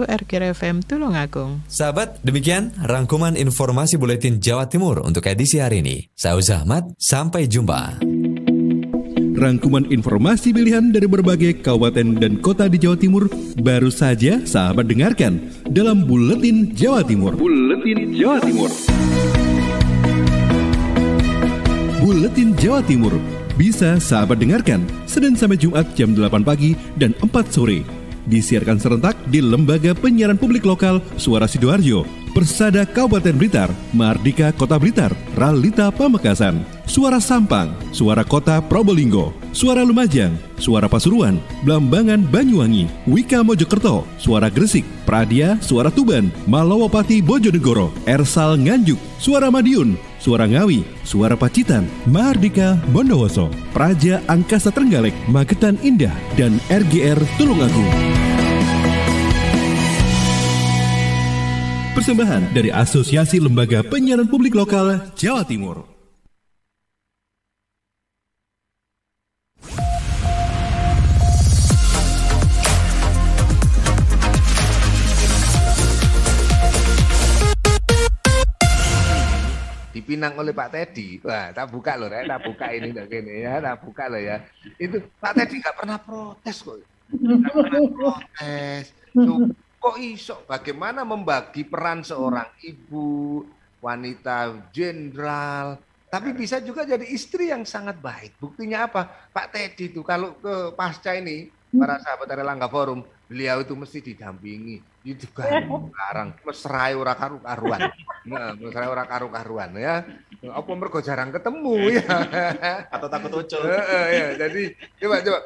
RGR FM Tulungagung. Sahabat, demikian rangkuman informasi Buletin Jawa Timur untuk edisi hari ini. Saya Uza Ahmad, sampai jumpa. Rangkuman informasi pilihan dari berbagai kabupaten dan kota di Jawa Timur baru saja sahabat dengarkan dalam Buletin Jawa Timur. Buletin Jawa Timur. Buletin Jawa Timur bisa sahabat dengarkan Senin sampai Jumat jam 8 pagi dan 4 sore. Disiarkan serentak di Lembaga Penyiaran Publik Lokal Suara Sidoarjo, Persada Kabupaten Blitar, Mahardika Kota Blitar, Ralita Pamekasan, Suara Sampang, Suara Kota Probolinggo, Suara Lumajang, Suara Pasuruan, Blambangan Banyuwangi, Wika Mojokerto, Suara Gresik, Pradia, Suara Tuban, Malawapati Bojonegoro, Ersal Nganjuk, Suara Madiun, Suara Ngawi, Suara Pacitan, Mahardika Bondowoso, Praja Angkasa Trenggalek, Magetan Indah, dan RGR Tulungagung. Persembahan dari Asosiasi Lembaga Penyiaran Publik Lokal Jawa Timur. Dipinang oleh Pak Teddy. Wah, tak buka loh, tak buka ini loh gini ya, tak buka loh ya. Itu Pak Teddy nggak pernah protes kok. Nggak pernah protes. kok iso bagaimana membagi peran seorang ibu, wanita jenderal, tapi bisa juga jadi istri yang sangat baik. Buktinya apa? Pak Teddy itu kalau ke pasca ini, para sahabat Erlangga Forum, beliau itu mesti didampingi. Itu sekarang mesra ora karu-karuan. Nah, mesra ora karu-karuan ya. Apa mergo jarang ketemu ya. Atau takut ucul. Ya, jadi coba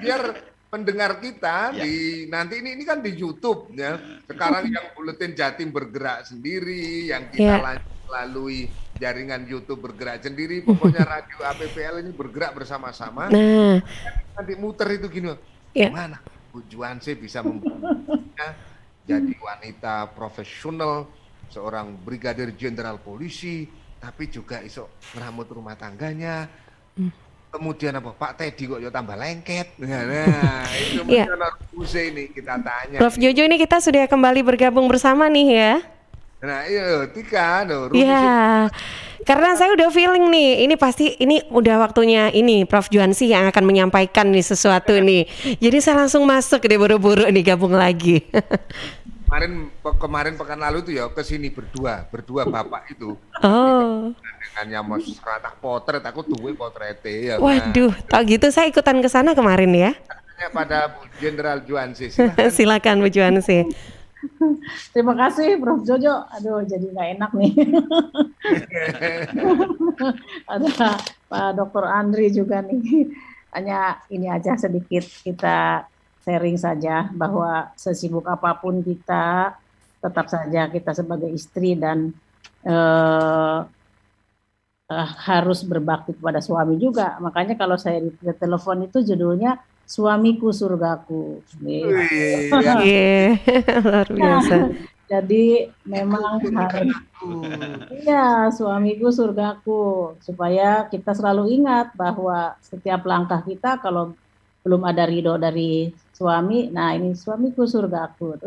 biar pendengar kita di nanti ini kan di YouTube ya. Sekarang yang Buletin Jatim bergerak sendiri, yang kita lalui jaringan YouTube bergerak sendiri, pokoknya Radio APPL ini bergerak bersama-sama. Nah, nanti muter itu gini, mana Bu Juanse bisa membuatnya jadi wanita profesional, seorang brigadir jenderal polisi, tapi juga iso ngeramut rumah tangganya. Kemudian apa? Pak Teddy kok ya tambah lengket. Nah, itu ini kita tanya. Prof Jojo, ini kita sudah kembali bergabung bersama nih ya. Nah, iya, Tika, ya, karena saya udah feeling nih, ini pasti ini udah waktunya ini Prof Juansi yang akan menyampaikan nih sesuatu nih. Jadi saya langsung masuk deh buru-buru nih gabung lagi. Kemarin pekan lalu tuh ya kesini berdua bapak itu. Oh. Dengan mau seratah potret, aku duwe potretnya ya. Waduh, tau gitu saya ikutan ke sana kemarin ya. Pada Bu Jenderal Juansi. Silakan Bu Juansi. Terima kasih Prof Jojo. Aduh, jadi nggak enak nih. Ada Pak Dr. Andri juga nih. Hanya ini aja sedikit kita sharing saja bahwa sesibuk apapun kita, tetap saja kita sebagai istri dan harus berbakti kepada suami juga. Makanya kalau saya di telepon itu judulnya Suamiku Surgaku. Luar biasa. Jadi memang harus, suamiku surgaku, supaya kita selalu ingat bahwa setiap langkah kita kalau belum ada ridho dari suami, nah ini suamiku surgaku.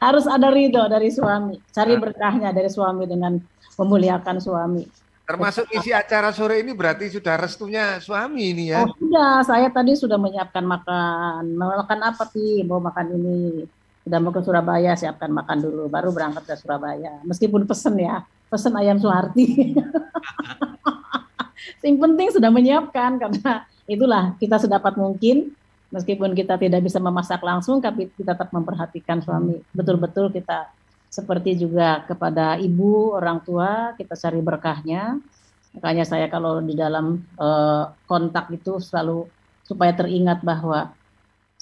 Harus ada ridho dari suami, cari berkahnya dari suami dengan memuliakan suami. Termasuk isi acara sore ini berarti sudah restunya suami ini ya? Oh sudah, saya tadi sudah menyiapkan makan. Mau makan apa sih? Mau makan ini. Sudah mau ke Surabaya, siapkan makan dulu. Baru berangkat ke Surabaya. Meskipun pesen ayam Suharti. Yang penting sudah menyiapkan, karena itulah kita sedapat mungkin. Meskipun kita tidak bisa memasak langsung, tapi kita tetap memperhatikan suami. Betul-betul kita seperti juga kepada ibu, orang tua, kita cari berkahnya. Makanya saya kalau di dalam kontak itu selalu supaya teringat bahwa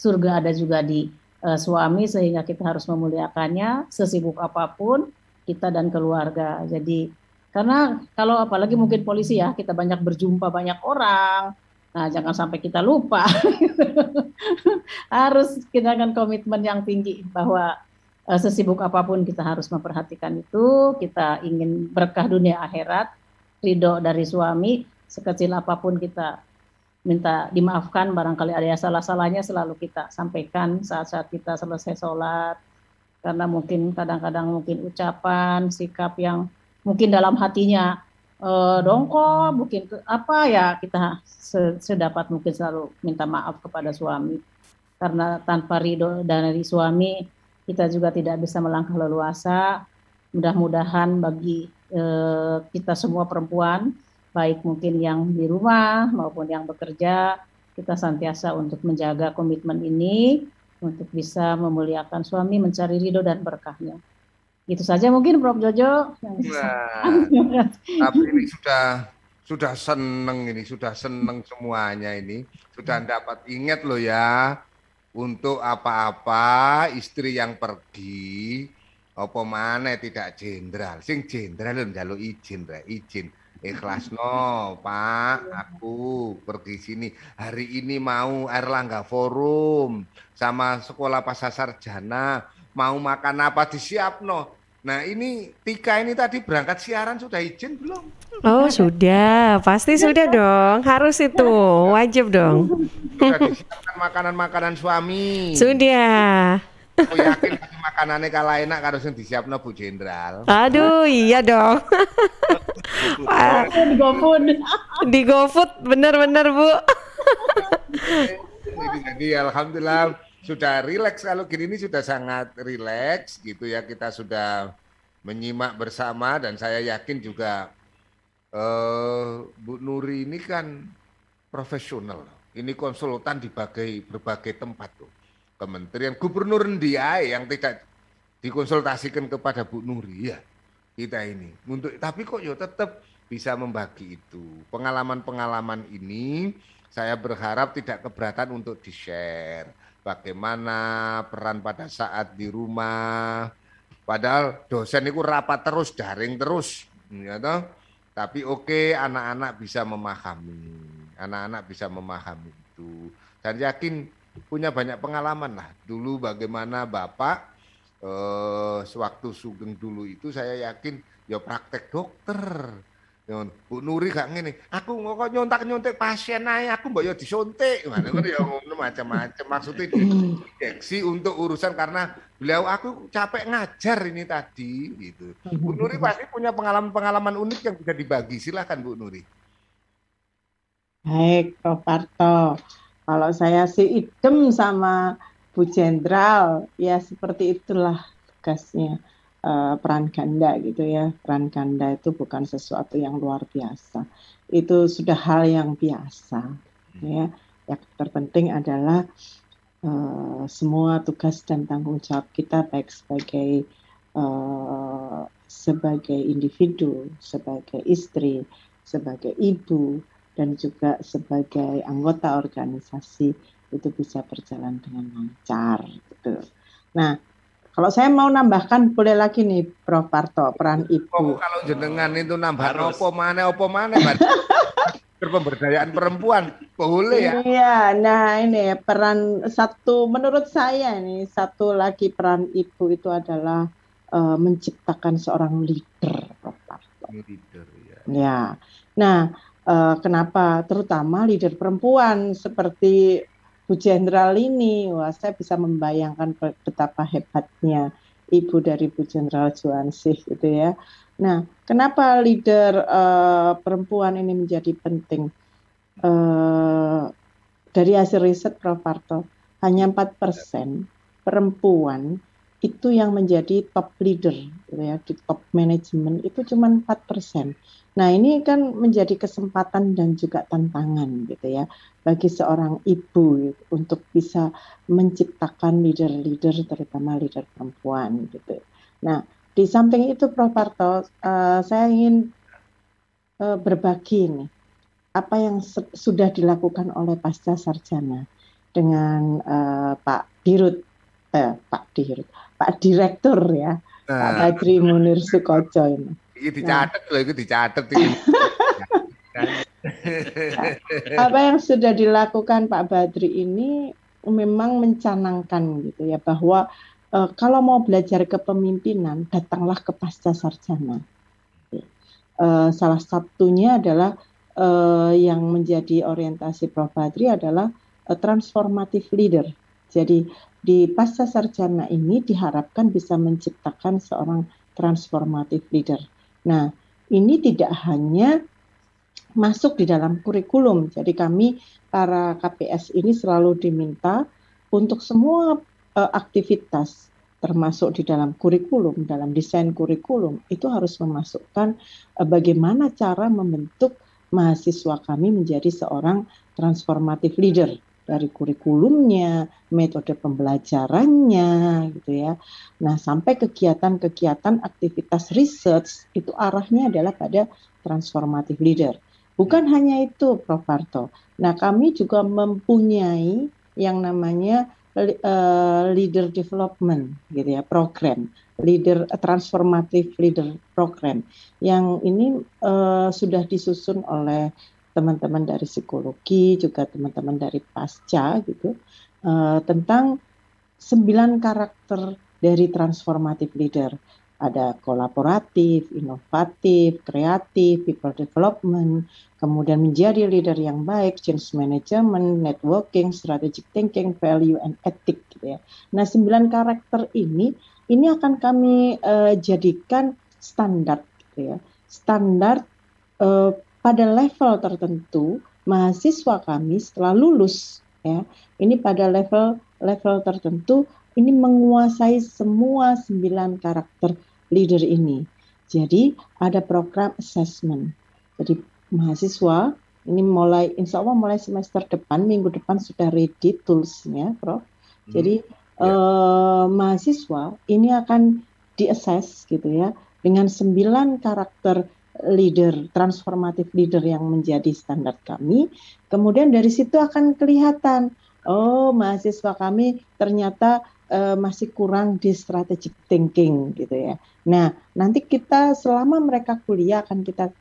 surga ada juga di suami, sehingga kita harus memuliakannya sesibuk apapun kita dan keluarga. Jadi karena kalau apalagi mungkin polisi ya, kita banyak berjumpa banyak orang. Nah, jangan sampai kita lupa. Harus kita akan komitmen yang tinggi bahwa sesibuk apapun kita harus memperhatikan itu. Kita ingin berkah dunia akhirat, ridho dari suami, sekecil apapun kita minta dimaafkan, barangkali ada yang salah-salahnya selalu kita sampaikan saat-saat kita selesai sholat, karena mungkin kadang-kadang mungkin ucapan, sikap yang mungkin dalam hatinya dongkol, mungkin apa ya, kita sedapat mungkin selalu minta maaf kepada suami, karena tanpa ridho dari suami kita juga tidak bisa melangkah leluasa. Mudah-mudahan bagi kita semua perempuan, baik mungkin yang di rumah maupun yang bekerja, kita senantiasa untuk menjaga komitmen ini, untuk bisa memuliakan suami, mencari ridho dan berkahnya. Itu saja mungkin Prof Jojo. Tapi ini sudah seneng semuanya ini. Sudah dapat ingat loh ya. Untuk apa-apa istri yang pergi apa maneh tidak jenderal, sing jenderal njaluk izin ikhlas no Pak, aku pergi sini hari ini mau Erlangga Forum sama Sekolah Pasar Sarjana, mau makan apa disiapno. Nah ini Tika ini tadi berangkat siaran sudah izin belum? Oh sudah, pasti sudah dong, harus itu, wajib dong. Sudah disiapkan makanan-makanan suami? Sudah. Aku yakin makanannya kalah enak kalau yang disiapkan Bu Jenderal. Aduh iya dong. Di GoFood, bener-bener Bu. Jadi alhamdulillah sudah rileks kalau gini, ini sudah sangat rileks gitu ya. Kita sudah menyimak bersama dan saya yakin juga Bu Nuri ini kan profesional. Ini konsultan di berbagai tempat tuh. Kementerian Gubernur Ndia yang tidak dikonsultasikan kepada Bu Nuri ya. Kita ini tapi kok yo tetap bisa membagi itu. Pengalaman-pengalaman ini saya berharap tidak keberatan untuk di-share. Bagaimana peran pada saat di rumah. Padahal dosen itu rapat terus, daring terus. Ya toh? Tapi oke, anak-anak bisa memahami. Anak-anak bisa memahami itu. Dan yakin punya banyak pengalaman lah. Dulu bagaimana Bapak, sewaktu Sugeng dulu itu saya yakin ya praktek dokter. Bu Nuri gak ngene, aku kok nyontek pasien aja, aku mbak ya disuntik, macam-macam. Maksudnya diinjeksi untuk urusan karena beliau aku capek ngajar ini tadi, gitu. Bu Nuri pasti punya pengalaman-pengalaman unik yang bisa dibagi, silakan Bu Nuri. Baik, Prof. Parto. Kalau saya sih idem sama Bu Jenderal, ya seperti itulah tugasnya. Peran ganda gitu ya. Peran ganda itu bukan sesuatu yang luar biasa. Itu sudah hal yang biasa. Ya. Yang terpenting adalah semua tugas dan tanggung jawab kita baik sebagai individu, sebagai istri, sebagai ibu, dan juga sebagai anggota organisasi itu bisa berjalan dengan lancar. Gitu. Nah, kalau saya mau nambahkan boleh lagi nih Prof. Parto, peran ibu. Kalau jenengan itu nambah opo mana pemberdayaan perempuan boleh ya? Iya, nah ini peran satu menurut saya nih satu lagi peran ibu itu adalah menciptakan seorang leader, Prof. Parto. Leader ya. Ya, nah kenapa terutama leader perempuan seperti Bu Jenderal ini, wah saya bisa membayangkan betapa hebatnya ibu dari Bu Jenderal Juansih gitu ya. Nah, kenapa leader perempuan ini menjadi penting? Dari hasil riset Prof. Parto, hanya 4% perempuan itu yang menjadi top leader, gitu ya, di top manajemen itu cuma 4%. Nah ini kan menjadi kesempatan dan juga tantangan gitu ya bagi seorang ibu untuk bisa menciptakan leader-leader terutama leader perempuan gitu. Nah di samping itu Prof. Parto, saya ingin berbagi nih apa yang sudah dilakukan oleh pasca sarjana dengan Pak Direktur ya, Pak Badri Munir Sukoco ini. Ini dicatat ini. Apa yang sudah dilakukan Pak Badri ini memang mencanangkan gitu ya bahwa kalau mau belajar kepemimpinan datanglah ke pasca sarjana. Salah satunya adalah yang menjadi orientasi Prof. Badri adalah transformative leader. Jadi di pasca sarjana ini diharapkan bisa menciptakan seorang transformative leader. Nah, ini tidak hanya masuk di dalam kurikulum. Jadi kami para KPS ini selalu diminta untuk semua aktivitas termasuk di dalam kurikulum, dalam desain kurikulum itu harus memasukkan bagaimana cara membentuk mahasiswa kami menjadi seorang transformative leader. Dari kurikulumnya, metode pembelajarannya, gitu ya. Nah, sampai kegiatan-kegiatan aktivitas research itu arahnya adalah pada transformative leader. Bukan hanya itu, Prof. Parto. Nah, kami juga mempunyai yang namanya leader development, gitu ya, program, transformative leader program. Yang ini sudah disusun oleh teman-teman dari psikologi, juga teman-teman dari pasca gitu, tentang 9 karakter dari transformative leader. Ada kolaboratif, inovatif, kreatif, people development, kemudian menjadi leader yang baik, change management, networking, strategic thinking, value and ethic gitu ya. Nah, 9 karakter ini akan kami jadikan standar gitu ya. Standar pada level tertentu, mahasiswa kami setelah lulus ya. Ini pada level tertentu ini menguasai semua 9 karakter leader ini. Jadi ada program assessment. Jadi mahasiswa ini insya Allah mulai semester depan, minggu depan sudah ready toolsnya, Prof. Jadi mahasiswa ini akan di-assess gitu ya, dengan 9 karakter leader, transformatif leader yang menjadi standar kami. Kemudian dari situ akan kelihatan, oh mahasiswa kami ternyata masih kurang di strategic thinking gitu ya. Nah, nanti kita selama mereka kuliah akan kita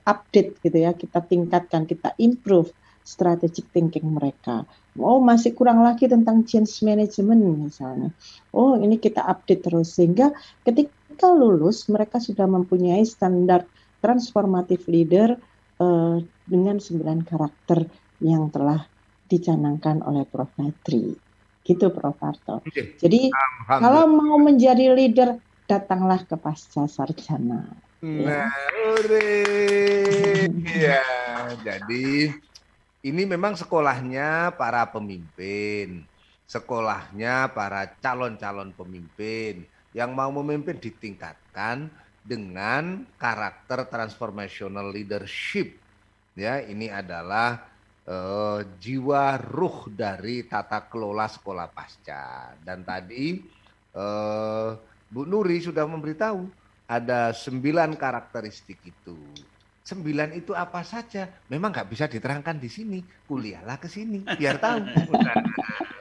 update gitu ya, kita tingkatkan, kita improve strategic thinking mereka. Oh, masih kurang lagi tentang change management misalnya. Oh, ini kita update terus sehingga ketika lulus mereka sudah mempunyai standar transformative leader dengan 9 karakter yang telah dicanangkan oleh Prof. Badri. Gitu Prof. Harto. Jadi kalau mau menjadi leader, datanglah ke pasca sarjana. Nah, ya, jadi ini memang sekolahnya para pemimpin, sekolahnya para calon-calon pemimpin yang mau memimpin ditingkatkan dengan karakter transformational leadership. Ya, ini adalah jiwa ruh dari tata kelola sekolah pasca. Dan tadi Bu Nuri sudah memberitahu ada 9 karakteristik itu. 9 itu apa saja? Memang nggak bisa diterangkan di sini. Kuliahlah ke sini biar tahu.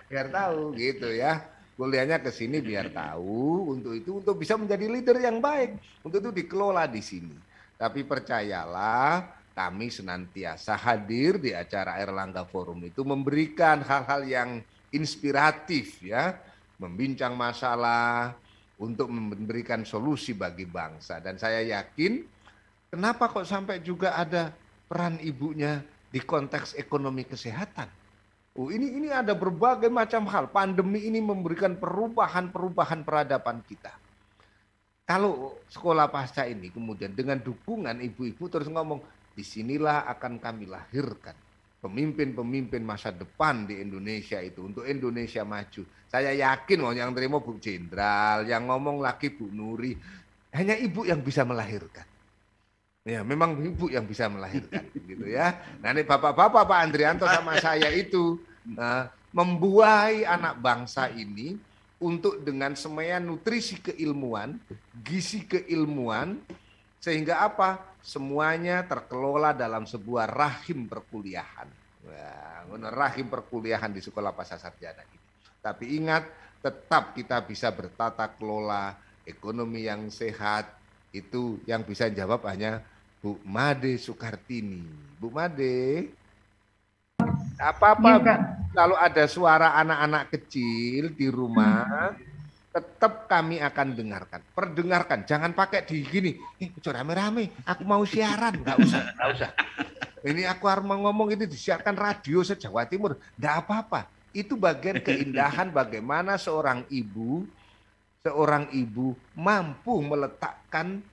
Biar tahu gitu ya. Kuliahnya ke sini biar tahu. Untuk bisa menjadi leader yang baik. Untuk itu dikelola di sini. Tapi percayalah, kami senantiasa hadir di acara Airlangga Forum itu memberikan hal-hal yang inspiratif ya, membincang masalah untuk memberikan solusi bagi bangsa. Dan saya yakin kenapa kok sampai juga ada peran ibunya di konteks ekonomi kesehatan. Ini ada berbagai macam hal. Pandemi ini memberikan perubahan peradaban kita. Kalau sekolah pasca ini kemudian dengan dukungan ibu-ibu terus ngomong, disinilah akan kami lahirkan pemimpin-pemimpin masa depan di Indonesia itu untuk Indonesia maju. Saya yakin yang terima Bu Jenderal, yang ngomong lagi Bu Nuri, hanya ibu yang bisa melahirkan. Ya, memang ibu yang bisa melahirkan gitu ya. Nah, ini bapak-bapak Pak Andrianto sama saya itu membuahi anak bangsa ini untuk dengan semaian nutrisi keilmuan, gizi keilmuan, sehingga apa? Semuanya terkelola dalam sebuah rahim perkuliahan. Rahim perkuliahan di sekolah pasca sarjana ini. Tapi ingat, tetap kita bisa bertata kelola ekonomi yang sehat. Itu yang bisa jawab hanya Bu Made Soekartini. Bu Made, apa-apa kalau ada suara anak-anak kecil di rumah, tetap kami akan perdengarkan. Jangan pakai di gini, rame-rame, aku mau siaran. Nggak usah. Ini aku harus ngomong ini disiarkan radio se-Jawa Timur. Nggak apa-apa. Itu bagian keindahan bagaimana seorang ibu mampu meletakkan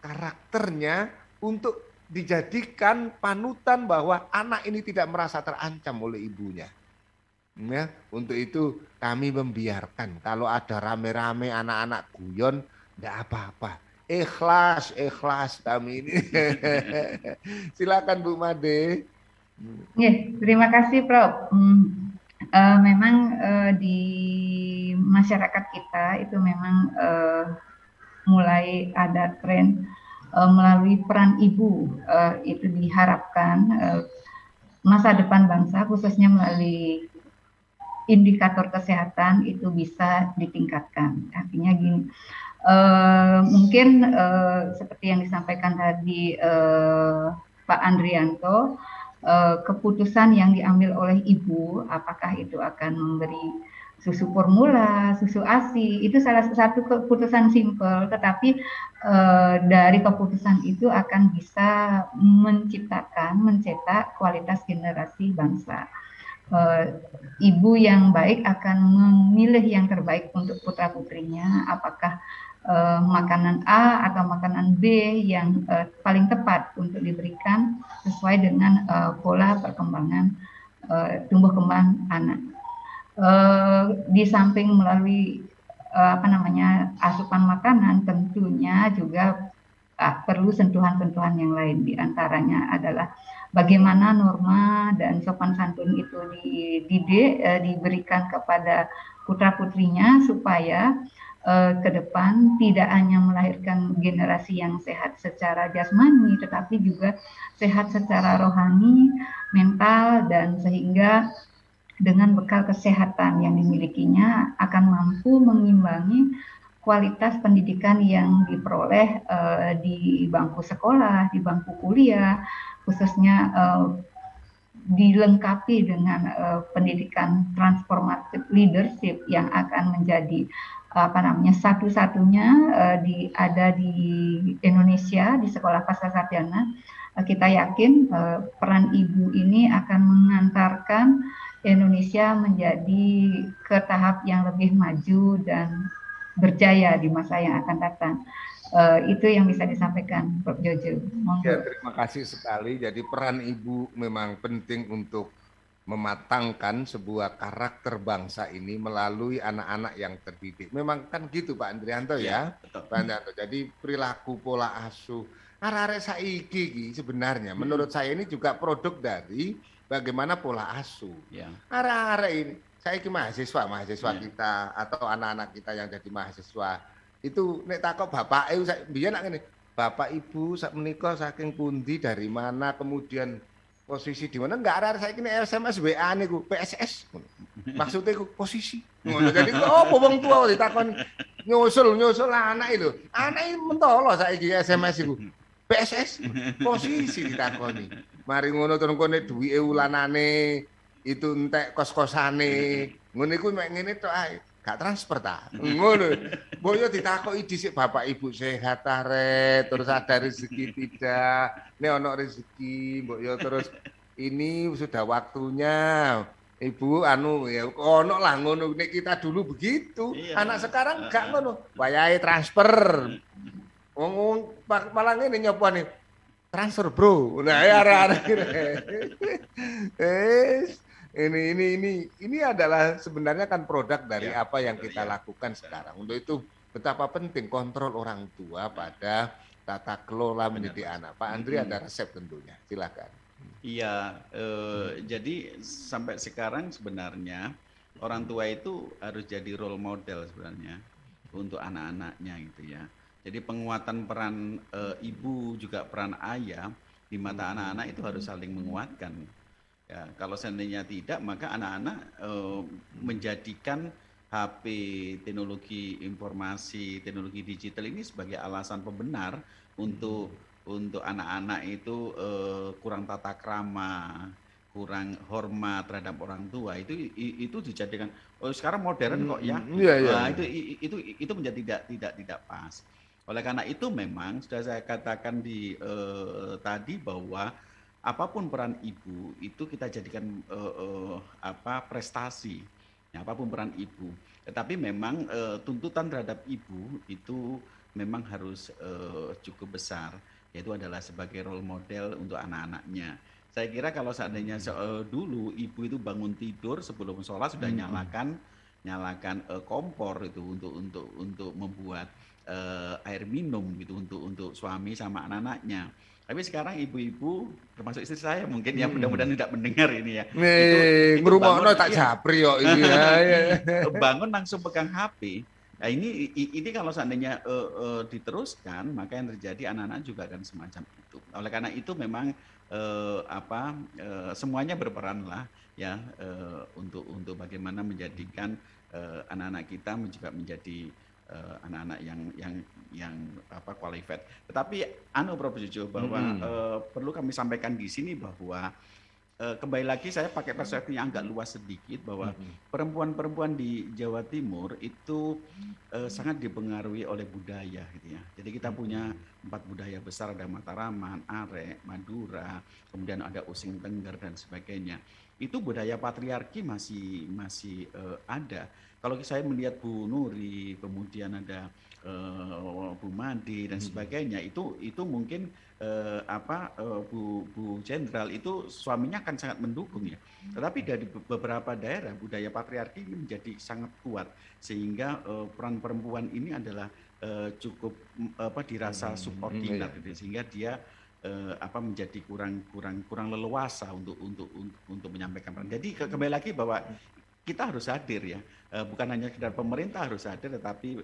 karakternya untuk dijadikan panutan bahwa anak ini tidak merasa terancam oleh ibunya. Ya, untuk itu kami membiarkan kalau ada rame-rame anak-anak guyon, enggak apa-apa. Ikhlas kami ini. Silakan Bu Made. Ya, terima kasih Prof. Memang di masyarakat kita itu memang mulai ada tren melalui peran ibu itu diharapkan masa depan bangsa khususnya melalui indikator kesehatan itu bisa ditingkatkan. Artinya gini, mungkin seperti yang disampaikan tadi Pak Andrianto, keputusan yang diambil oleh ibu, apakah itu akan memberi susu formula, susu ASI, itu salah satu keputusan simpel, tetapi dari keputusan itu akan bisa mencetak kualitas generasi bangsa. Ibu yang baik akan memilih yang terbaik untuk putra-putrinya, apakah makanan A atau makanan B yang paling tepat untuk diberikan sesuai dengan pola perkembangan tumbuh kembang anak. Di samping melalui asupan makanan, tentunya juga perlu sentuhan-sentuhan yang lain. Di antaranya adalah bagaimana norma dan sopan santun itu diberikan kepada putra-putrinya supaya ke depan tidak hanya melahirkan generasi yang sehat secara jasmani, tetapi juga sehat secara rohani, mental, dan sehingga dengan bekal kesehatan yang dimilikinya akan mampu mengimbangi kualitas pendidikan yang diperoleh di bangku sekolah, di bangku kuliah, khususnya dilengkapi dengan pendidikan transformative leadership yang akan menjadi satu-satunya ada di Indonesia di sekolah pasca sarjana. Kita yakin peran ibu ini akan mengantarkan Indonesia menjadi ke tahap yang lebih maju dan berjaya di masa yang akan datang. Itu yang bisa disampaikan, Prof. Jojo. Ya, terima kasih sekali. Jadi peran ibu memang penting untuk mematangkan sebuah karakter bangsa ini melalui anak-anak yang terdidik. Memang kan gitu Pak Andrianto ya, Pak Andrianto. Jadi perilaku pola asuh arek-arek saiki sebenarnya menurut saya ini juga produk dari bagaimana pola asuh. Arek-arek ini saiki mahasiswa kita atau anak-anak kita yang jadi mahasiswa itu nek takok bapake biyen nak ngene, Bapak Ibu sak menika saking pundi dari mana kemudian posisi di mana enggak ada saya kini SMS WA niku PSS maksudnya ku posisi ngono jadi apa wong tua ditakon nyusul anak itu mentolo saiki SMS iku PSS posisi ditakoni mari ngono terus kene duwike ulanane itu entek kos-kosane ngono iku mek ngene tok ae gak transfer ta ngono boyo ditakoki dhisik Bapak Ibu sehat ta Ret terus ada rezeki tidak nek ono rezeki mbok yo terus ini sudah waktunya Ibu ya ono lah ngono nek kita dulu begitu anak sekarang gak ngono wayahe transfer wong malah ngene nyopone transfer bro nah arek-arek ini adalah sebenarnya kan produk dari apa yang kita lakukan sekarang. Untuk itu betapa penting kontrol orang tua pada tata kelola mendidik anak. Pak Andri ada resep tentunya, silakan. Iya, jadi sampai sekarang sebenarnya orang tua itu harus jadi role model sebenarnya untuk anak-anaknya gitu ya. Jadi penguatan peran ibu juga peran ayah di mata anak-anak itu harus saling menguatkan. Ya, kalau seandainya tidak, maka anak-anak menjadikan HP, teknologi informasi, teknologi digital ini sebagai alasan pembenar untuk anak-anak itu kurang tata krama, kurang hormat terhadap orang tua. Itu dijadikan sekarang modern kok ya. Nah, itu menjadi tidak pas. Oleh karena itu memang sudah saya katakan tadi bahwa apapun peran ibu itu kita jadikan prestasi, ya, apapun peran ibu. Tetapi memang tuntutan terhadap ibu itu memang harus cukup besar, yaitu adalah sebagai role model untuk anak-anaknya. Saya kira kalau seandainya dulu ibu itu bangun tidur sebelum sholat sudah nyalakan kompor itu untuk membuat air minum gitu untuk suami sama anak-anaknya. Tapi sekarang ibu-ibu, termasuk istri saya mungkin ya mudah-mudahan tidak mendengar ini ya. Ngrungokno tak japri kok ini ya. Bangun langsung pegang HP. Nah ini kalau seandainya diteruskan, maka yang terjadi anak-anak juga akan semacam itu. Oleh karena itu memang semuanya berperan lah ya untuk bagaimana menjadikan anak-anak kita juga menjadi anak-anak yang qualified. Tetapi Prof. Jojo bahwa perlu kami sampaikan di sini bahwa kembali lagi saya pakai perspektif yang agak luas sedikit bahwa perempuan-perempuan di Jawa Timur itu sangat dipengaruhi oleh budaya gitu ya. Jadi kita punya 4 budaya besar, ada Mataraman, Arek, Madura, kemudian ada Using Tengger dan sebagainya. Itu budaya patriarki masih ada. kalau saya melihat Bu Nuri, kemudian ada Bu Madi dan sebagainya, itu mungkin Bu Jenderal itu suaminya akan sangat mendukung ya. Tetapi dari beberapa daerah budaya patriarki ini menjadi sangat kuat sehingga peran perempuan ini adalah cukup dirasa subordinat gitu, sehingga dia menjadi kurang leluasa untuk menyampaikan peran. Jadi kembali lagi bahwa kita harus hadir ya, bukan hanya sekedar pemerintah harus hadir, tetapi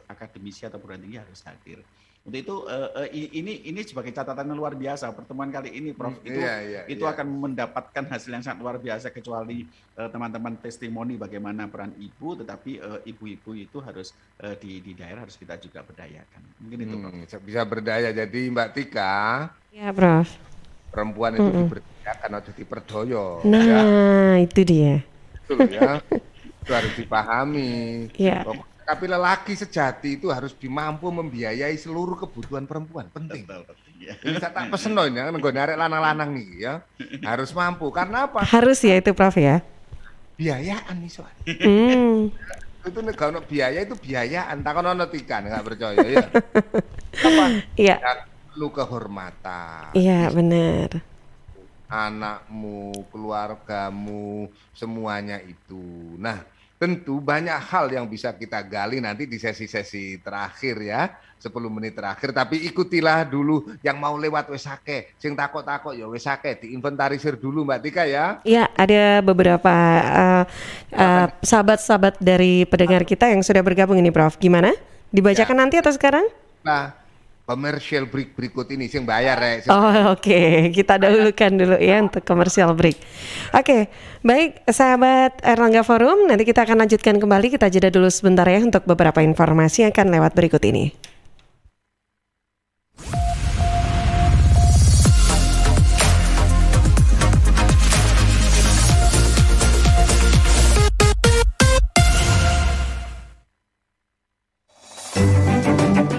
akademisi atau perguruan tinggi harus hadir. Untuk itu ini sebagai catatan yang luar biasa pertemuan kali ini, Prof. Itu akan mendapatkan hasil yang sangat luar biasa, kecuali teman-teman testimoni bagaimana peran ibu, tetapi ibu-ibu itu harus di daerah harus kita juga berdayakan. Mungkin itu, Prof. Bisa berdaya. Jadi Mbak Tika, ya, Prof. Perempuan itu diberdayakan atau diperdoyo. Nah, ya. Itu dia. Betul ya. Itu harus dipahami. Ya. Tapi lelaki sejati itu harus mampu membiayai seluruh kebutuhan perempuan. Penting. Ini saya tak pesen loh ini, gue narek lanang-lanang nih ya. Harus mampu. Karena apa? Harus ya itu, Prof ya. Biayaan nih soal. Itu negara biaya itu biayaan. Takkan ono tikan nggak percaya ya. Apa? Iya. Perlu kehormatan. Iya benar. Anakmu, keluargamu, semuanya itu. Nah, tentu banyak hal yang bisa kita gali nanti di sesi-sesi terakhir ya, 10 menit terakhir. Tapi ikutilah dulu yang mau lewat wesake, sing takut-takut ya wesake, diinventarisir dulu Mbak Tika ya. Iya, ada beberapa sahabat-sahabat dari pendengar kita yang sudah bergabung ini, Prof. Gimana? Dibacakan nanti atau sekarang? Nah, commercial break berikut ini sing bayar ya. Oke. Kita dahulukan dulu ya untuk commercial break. Oke, baik sahabat Erlangga Forum, nanti kita akan lanjutkan kembali. Kita jeda dulu sebentar ya untuk beberapa informasi yang akan lewat berikut ini.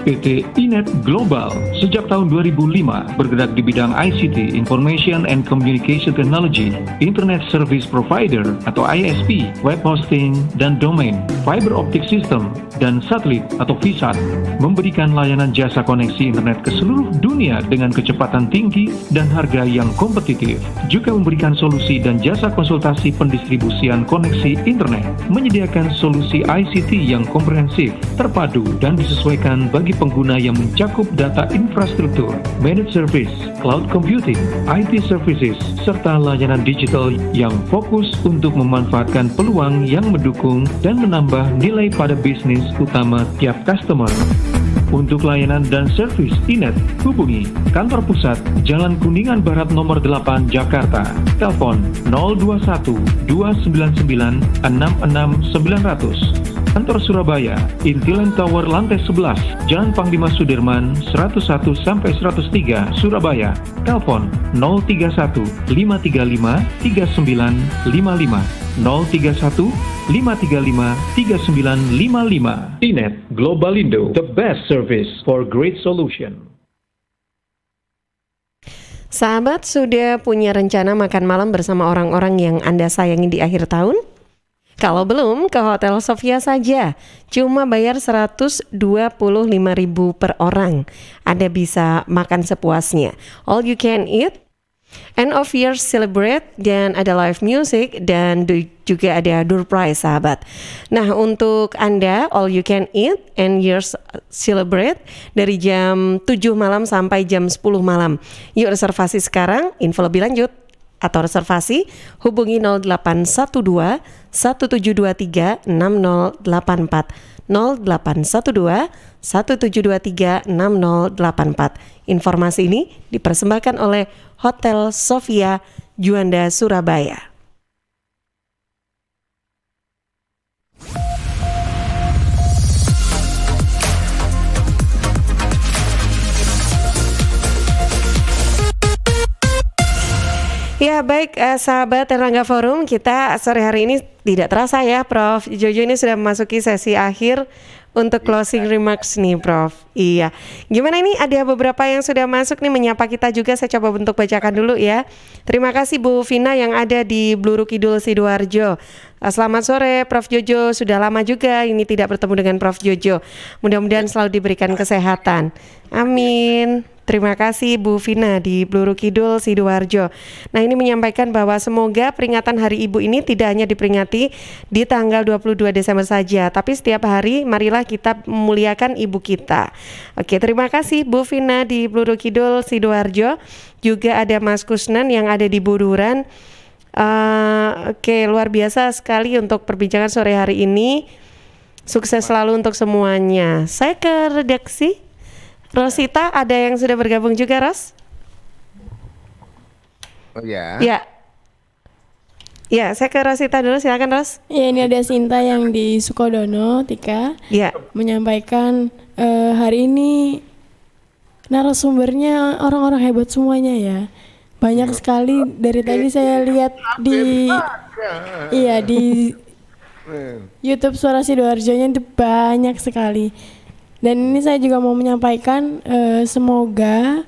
PT Inet Global sejak tahun 2005 bergerak di bidang ICT, Information and Communication Technology, Internet Service Provider atau ISP, web hosting dan domain, fiber optic system, dan satelit atau VSAT, memberikan layanan jasa koneksi internet ke seluruh dunia dengan kecepatan tinggi dan harga yang kompetitif. Juga memberikan solusi dan jasa konsultasi pendistribusian koneksi internet, menyediakan solusi ICT yang komprehensif, terpadu, dan disesuaikan bagi pengguna yang mencakup data infrastruktur, managed service, cloud computing, IT services, serta layanan digital yang fokus untuk memanfaatkan peluang yang mendukung dan menambah nilai pada bisnis utama tiap customer. Untuk layanan dan servis Inet, hubungi kantor pusat Jalan Kuningan Barat nomor 8 Jakarta. Telepon 021 299 66900. Kantor Surabaya, Intiland Tower lantai 11, Jalan Panglima Sudirman 101 sampai 103 Surabaya. Telepon 031 535 3955 031 535 3955. Inet Globalindo, the best service for great solution. Sahabat, sudah punya rencana makan malam bersama orang-orang yang Anda sayangi di akhir tahun? Kalau belum, ke Hotel Sofia saja. Cuma bayar 125.000 per orang. Anda bisa makan sepuasnya. All you can eat, end of year celebrate, dan ada live music, dan juga ada door prize, sahabat. Nah, untuk Anda, all you can eat and years celebrate dari jam 7 malam sampai jam 10 malam. Yuk reservasi sekarang, info lebih lanjut atau reservasi hubungi 0812 1723 6084 0812 1723 6084. Informasi ini dipersembahkan oleh Hotel Sofia Juanda Surabaya. Ya, Iya baik sahabat Erlangga Forum, kita sore hari ini tidak terasa ya Prof Jojo ini sudah memasuki sesi akhir untuk closing remarks nih Prof. Iya, gimana ini ada beberapa yang sudah masuk nih menyapa kita juga, saya coba untuk bacakan dulu ya. Terima kasih Bu Vina yang ada di Bluru Kidul Sidoarjo. Selamat sore Prof Jojo, sudah lama juga ini tidak bertemu dengan Prof Jojo. Mudah-mudahan selalu diberikan kesehatan. Amin. Terima kasih Bu Vina di Bluru Kidul Sidoarjo. Nah ini menyampaikan bahwa semoga peringatan Hari Ibu ini tidak hanya diperingati di tanggal 22 Desember saja, tapi setiap hari marilah kita memuliakan ibu kita. Oke, terima kasih Bu Vina di Bluru Kidul Sidoarjo. Juga ada Mas Kusnan yang ada di Buduran. Oke, luar biasa sekali untuk perbincangan sore hari ini. Sukses selalu untuk semuanya. Saya ke redaksi. Rosita, ada yang sudah bergabung juga, Ros? Oh ya. Ya. Ya, saya ke Rosita dulu, silakan Ros. Ya, ini ada Sinta yang di Sukodono, Tika. Ya. Menyampaikan hari ini narasumbernya orang-orang hebat semuanya ya. Banyak sekali dari tadi saya lihat di YouTube Suara Sidoarjo-nya itu banyak sekali. Dan ini saya juga mau menyampaikan semoga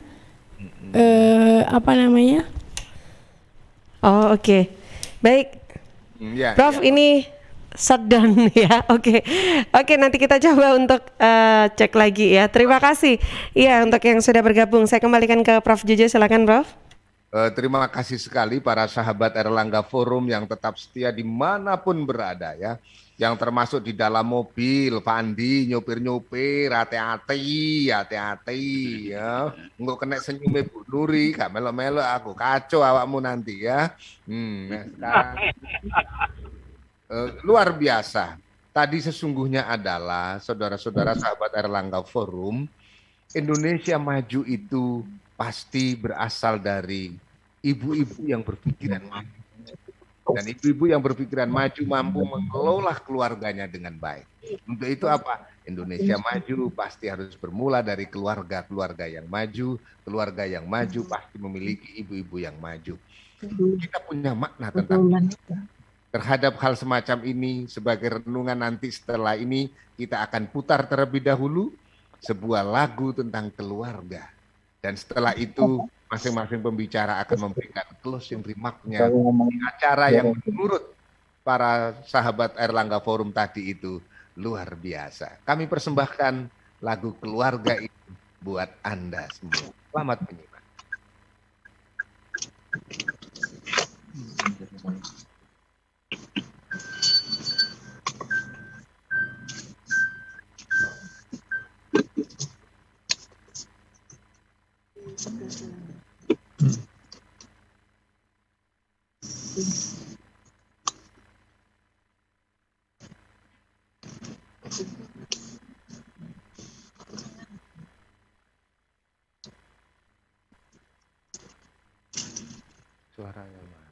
Oh oke. Baik. Prof ini shutdown ya. Oke, nanti kita coba untuk cek lagi ya. Terima kasih. Iya untuk yang sudah bergabung. Saya kembalikan ke Prof Jojo, silakan Prof. Terima kasih sekali para sahabat Erlangga Forum yang tetap setia dimanapun berada ya. Yang termasuk di dalam mobil, Pak Andi nyopir-nyopir, hati-hati ya. Nggak kena senyumnya Bu Nuri, gak melo-melo aku kacau awakmu nanti ya. Sekarang luar biasa. Tadi sesungguhnya adalah saudara-saudara sahabat Erlangga Forum, Indonesia maju itu pasti berasal dari ibu-ibu yang berpikiran maju. Dan ibu-ibu yang berpikiran maju mampu mengelola keluarganya dengan baik. Untuk itu apa? Indonesia maju pasti harus bermula dari keluarga-keluarga yang maju. Keluarga yang maju pasti memiliki ibu-ibu yang maju. Kita punya makna tentang terhadap hal semacam ini. Sebagai renungan nanti setelah ini kita akan putar terlebih dahulu sebuah lagu tentang keluarga. Dan setelah itu masing-masing pembicara akan memberikan closing remark-nya di acara yang menurut para sahabat Erlangga Forum tadi itu luar biasa. Kami persembahkan lagu Keluarga itu buat Anda semua. Selamat menyimak. Suaranya mana?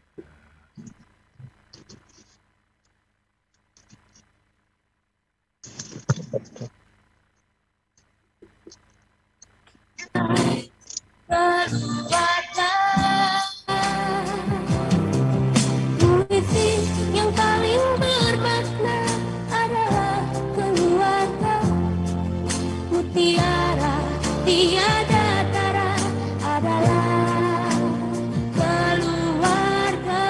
Yang paling bermakna adalah keluarga. Mutiara tiada tara adalah keluarga.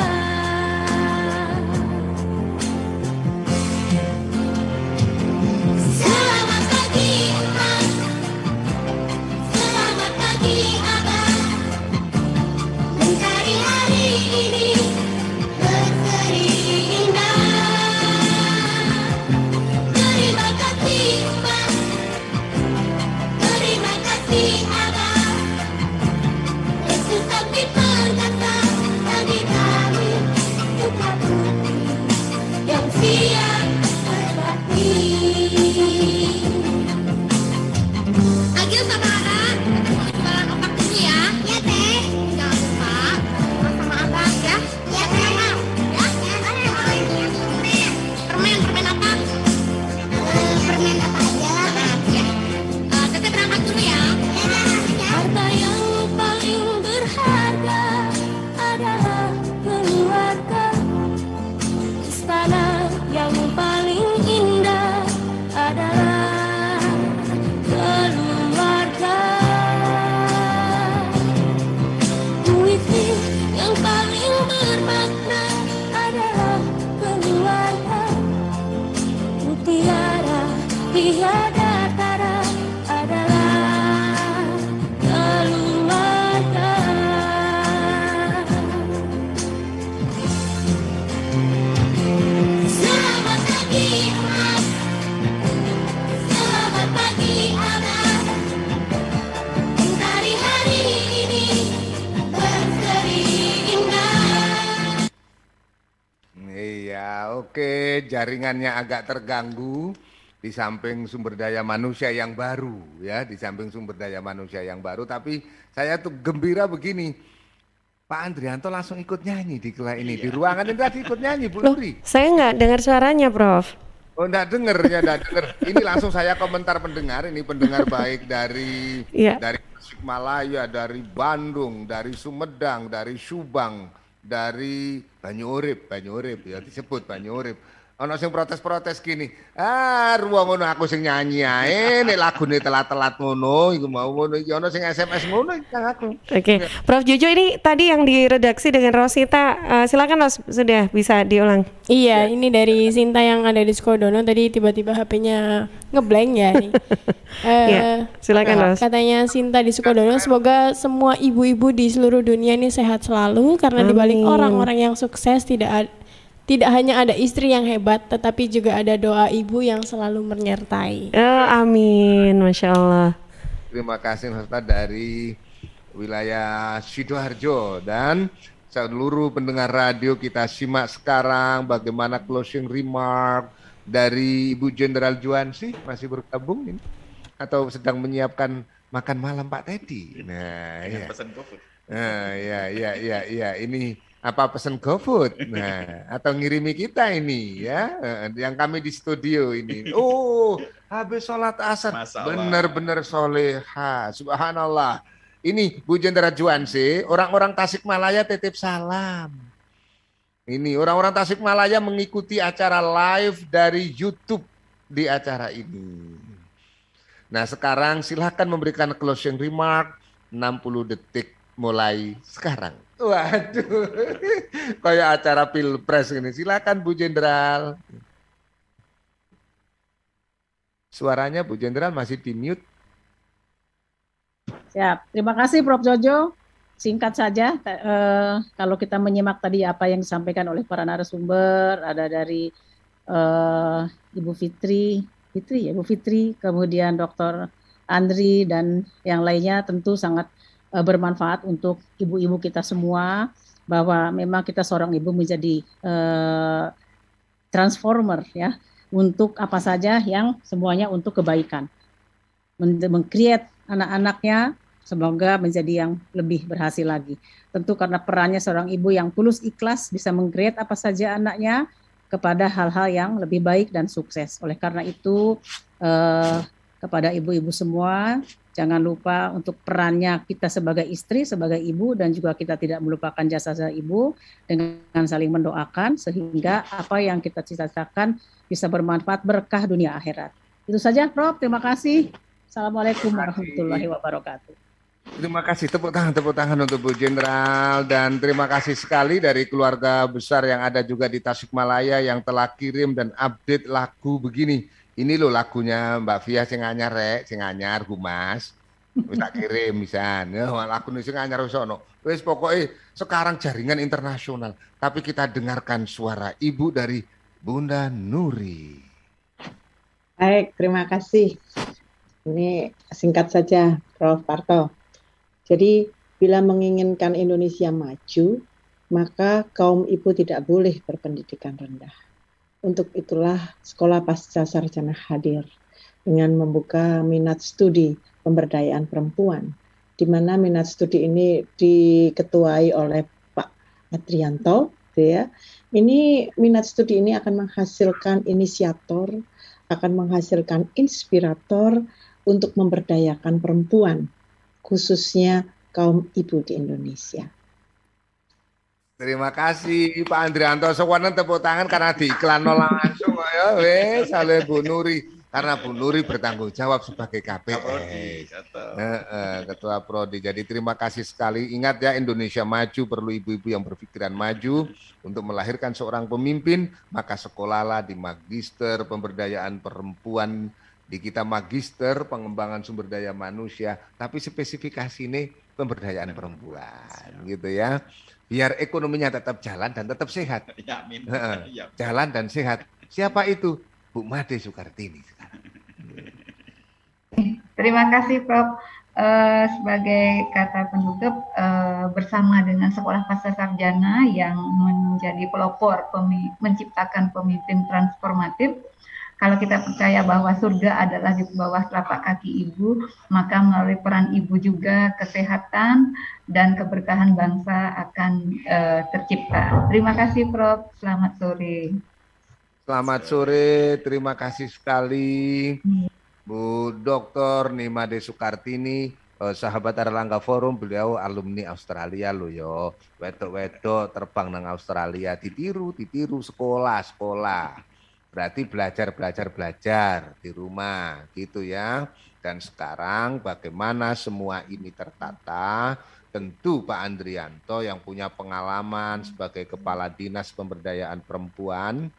Selamat pagi Mas, selamat pagi Abang, mencari hari ini berseri indah. Terima kasih Mas, terima kasih Abang, Yesus Api perkasa bagi kami putra putri yang siap berbakti. Agil sama Ara, jualan opak dulu ya. Ya Teh. Jangan lupa sama Abang ya. Ya Teh. Ya. Permen apa? Permen apa aja. Ya. Teteh berangkat dulu ya. Harta yang paling berharga adalah tiada tara adalah keluarga. Selamat pagi emas, selamat pagi anak. Dari hari ini berseri indah. Iya, oke, jaringannya agak terganggu di samping sumber daya manusia yang baru ya, di samping sumber daya manusia yang baru, tapi saya tuh gembira begini. Pak Andrianto langsung ikut nyanyi di kela ini, di ruangan ini tadi ikut nyanyi, Bu Nuri. Saya nggak dengar suaranya, Prof. Oh, enggak denger ya, enggak denger. Ini langsung saya komentar pendengar, ini pendengar baik dari dari Tasikmalaya, dari Bandung, dari Sumedang, dari Subang, dari Banyu Urip ya disebut Banyu Urip. Ono sing protes-protes gini, ruang ngono aku sing nyanyi ae, nek lagune telat-telat ngono, iku mau ngono iki ono sing SMS ngono iki aku. Oke, Prof Jojo ini tadi yang diredaksi dengan Rosita, silakan Ros, sudah bisa diulang. Iya, ini dari Sinta yang ada di Sukodono, tadi tiba-tiba HP-nya ngeblank ya. Silakan Ros. Katanya Sinta di Sukodono, semoga semua ibu-ibu di seluruh dunia ini sehat selalu, karena dibalik orang-orang yang sukses tidak hanya ada istri yang hebat, tetapi juga ada doa ibu yang selalu menyertai. Amin, Masya Allah. Terima kasih Ustaz dari wilayah Sidoarjo, dan seluruh pendengar radio kita simak sekarang bagaimana closing remark dari Ibu Jenderal Juansi, masih bergabung ini atau sedang menyiapkan makan malam Pak Teddy. Nah, ya. Pesan GoFood. Nah, ya, ini apa pesan GoFood, nah atau ngirimi kita ini ya, yang kami di studio ini. Oh, habis sholat asar, benar-benar soleha, subhanallah. Ini Bu Jenderal Juansi, orang-orang Tasikmalaya titip salam. Ini orang-orang Tasikmalaya mengikuti acara live dari YouTube di acara ini. Nah sekarang silahkan memberikan closing remark 60 detik mulai sekarang. Waduh, kayak acara pilpres ini. Silakan Bu Jenderal. Suaranya Bu Jenderal masih di mute. Siap, terima kasih Prof Jojo. Singkat saja, kalau kita menyimak tadi apa yang disampaikan oleh para narasumber, ada dari Ibu Fitri, kemudian Dr. Andri dan yang lainnya, tentu sangat bermanfaat untuk ibu-ibu kita semua, bahwa memang kita seorang ibu menjadi transformer ya, untuk apa saja yang semuanya untuk kebaikan, meng-create anak-anaknya semoga menjadi yang lebih berhasil lagi. Tentu karena perannya seorang ibu yang tulus ikhlas bisa meng-create apa saja anaknya kepada hal-hal yang lebih baik dan sukses. Oleh karena itu kepada ibu-ibu semua, jangan lupa untuk perannya kita sebagai istri, sebagai ibu, dan juga kita tidak melupakan jasa ibu dengan saling mendoakan sehingga apa yang kita cita-citakan bisa bermanfaat, berkah dunia akhirat. Itu saja Prof, terima kasih. Assalamualaikum warahmatullahi wabarakatuh. Terima kasih, tepuk tangan untuk Bu Jenderal, dan terima kasih sekali dari keluarga besar yang ada juga di Tasikmalaya yang telah kirim dan update lagu begini. Ini loh lagunya Mbak Fia sing anyar sing anyar Gumas. Wis tak kirim misalnya, lagu sing anyar wis ono. Wis pokoknya sekarang jaringan internasional, tapi kita dengarkan suara ibu dari Bunda Nuri. Baik, terima kasih. Ini singkat saja, Prof. Parto. Jadi, bila menginginkan Indonesia maju, maka kaum ibu tidak boleh berpendidikan rendah. Untuk itulah Sekolah Pasca Sarjana hadir dengan membuka minat studi pemberdayaan perempuan, di mana minat studi ini diketuai oleh Pak Adrianto. Ya. Ini minat studi ini akan menghasilkan inisiator, akan menghasilkan inspirator untuk memberdayakan perempuan, khususnya kaum ibu di Indonesia. Terima kasih Pak Andrianto. Sekarang tepuk tangan karena diiklan langsung ya, wes oleh Bu Nuri. Karena Bu Nuri bertanggung jawab sebagai KPS, Ketua Prodi. Jadi terima kasih sekali. Ingat ya, Indonesia maju perlu ibu-ibu yang berpikiran maju untuk melahirkan seorang pemimpin. Maka sekolahlah di Magister Pemberdayaan Perempuan Di kita magister pengembangan sumber daya manusia, tapi spesifikasi ini pemberdayaan perempuan, gitu ya. Biar ekonominya tetap jalan dan tetap sehat. Ya, amin. Ya. Jalan dan sehat. Siapa itu? Bu Made Soekartini. Terima kasih Prof. Sebagai kata penutup, bersama dengan Sekolah Pasca Sarjana yang menjadi pelopor menciptakan pemimpin transformatif, kalau kita percaya bahwa surga adalah di bawah telapak kaki ibu, maka melalui peran ibu juga kesehatan dan keberkahan bangsa akan tercipta. Terima kasih Prof. Selamat sore. Selamat sore, terima kasih sekali Bu Dr. Nimade Soekartini, sahabat Erlangga Forum, beliau alumni Australia loh yo. Wedok-wedok terbang nang Australia, ditiru sekolah. Berarti belajar di rumah gitu ya. Dan sekarang bagaimana semua ini tertata, tentu Pak Andrianto yang punya pengalaman sebagai Kepala Dinas Pemberdayaan Perempuan,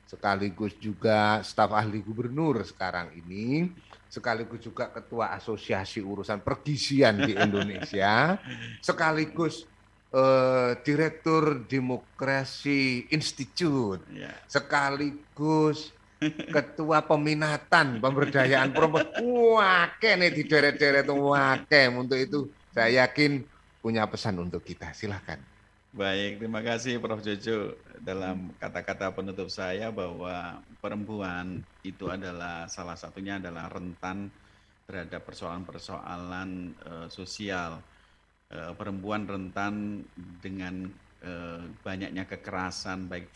sekaligus juga staf ahli gubernur sekarang ini, sekaligus juga Ketua Asosiasi Urusan Pergizian di Indonesia, sekaligus Direktur Demokrasi Institute, sekaligus Ketua Peminatan Pemberdayaan Perempuan. Wake nih di deret-deret wake. Untuk itu saya yakin punya pesan untuk kita. Silahkan. Baik, terima kasih Prof. Jojo. Dalam kata-kata penutup saya bahwa perempuan itu adalah salah satunya adalah rentan terhadap persoalan-persoalan sosial. Perempuan rentan dengan banyaknya kekerasan baik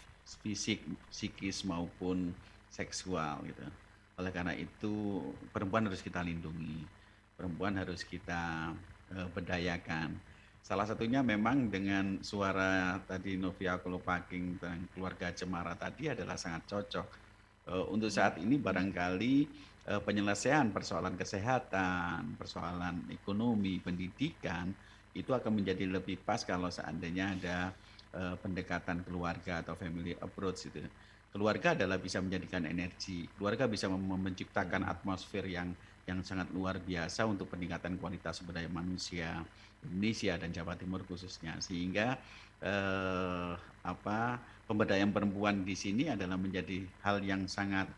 fisik, psikis maupun seksual gitu. Oleh karena itu perempuan harus kita lindungi, perempuan harus kita berdayakan. Salah satunya memang dengan suara tadi Novia Kolopaking dan keluarga Cemara tadi adalah sangat cocok. Untuk saat ini barangkali penyelesaian persoalan kesehatan, persoalan ekonomi, pendidikan itu akan menjadi lebih pas kalau seandainya ada pendekatan keluarga atau family approach itu. Keluarga adalah bisa menjadikan energi, keluarga bisa menciptakan atmosfer yang sangat luar biasa untuk peningkatan kualitas sumber daya manusia Indonesia dan Jawa Timur khususnya, sehingga pemberdayaan perempuan di sini adalah menjadi hal yang sangat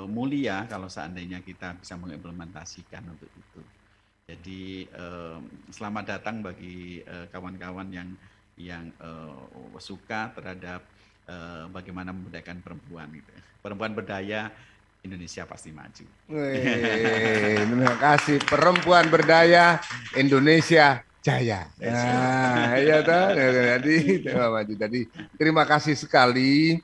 mulia kalau seandainya kita bisa mengimplementasikan untuk itu. Jadi selamat datang bagi kawan-kawan yang suka terhadap bagaimana memberdayakan perempuan gitu. Perempuan berdaya, Indonesia pasti maju. Terima kasih. Perempuan berdaya, Indonesia jaya. Nah, iya toh. Jadi terima kasih sekali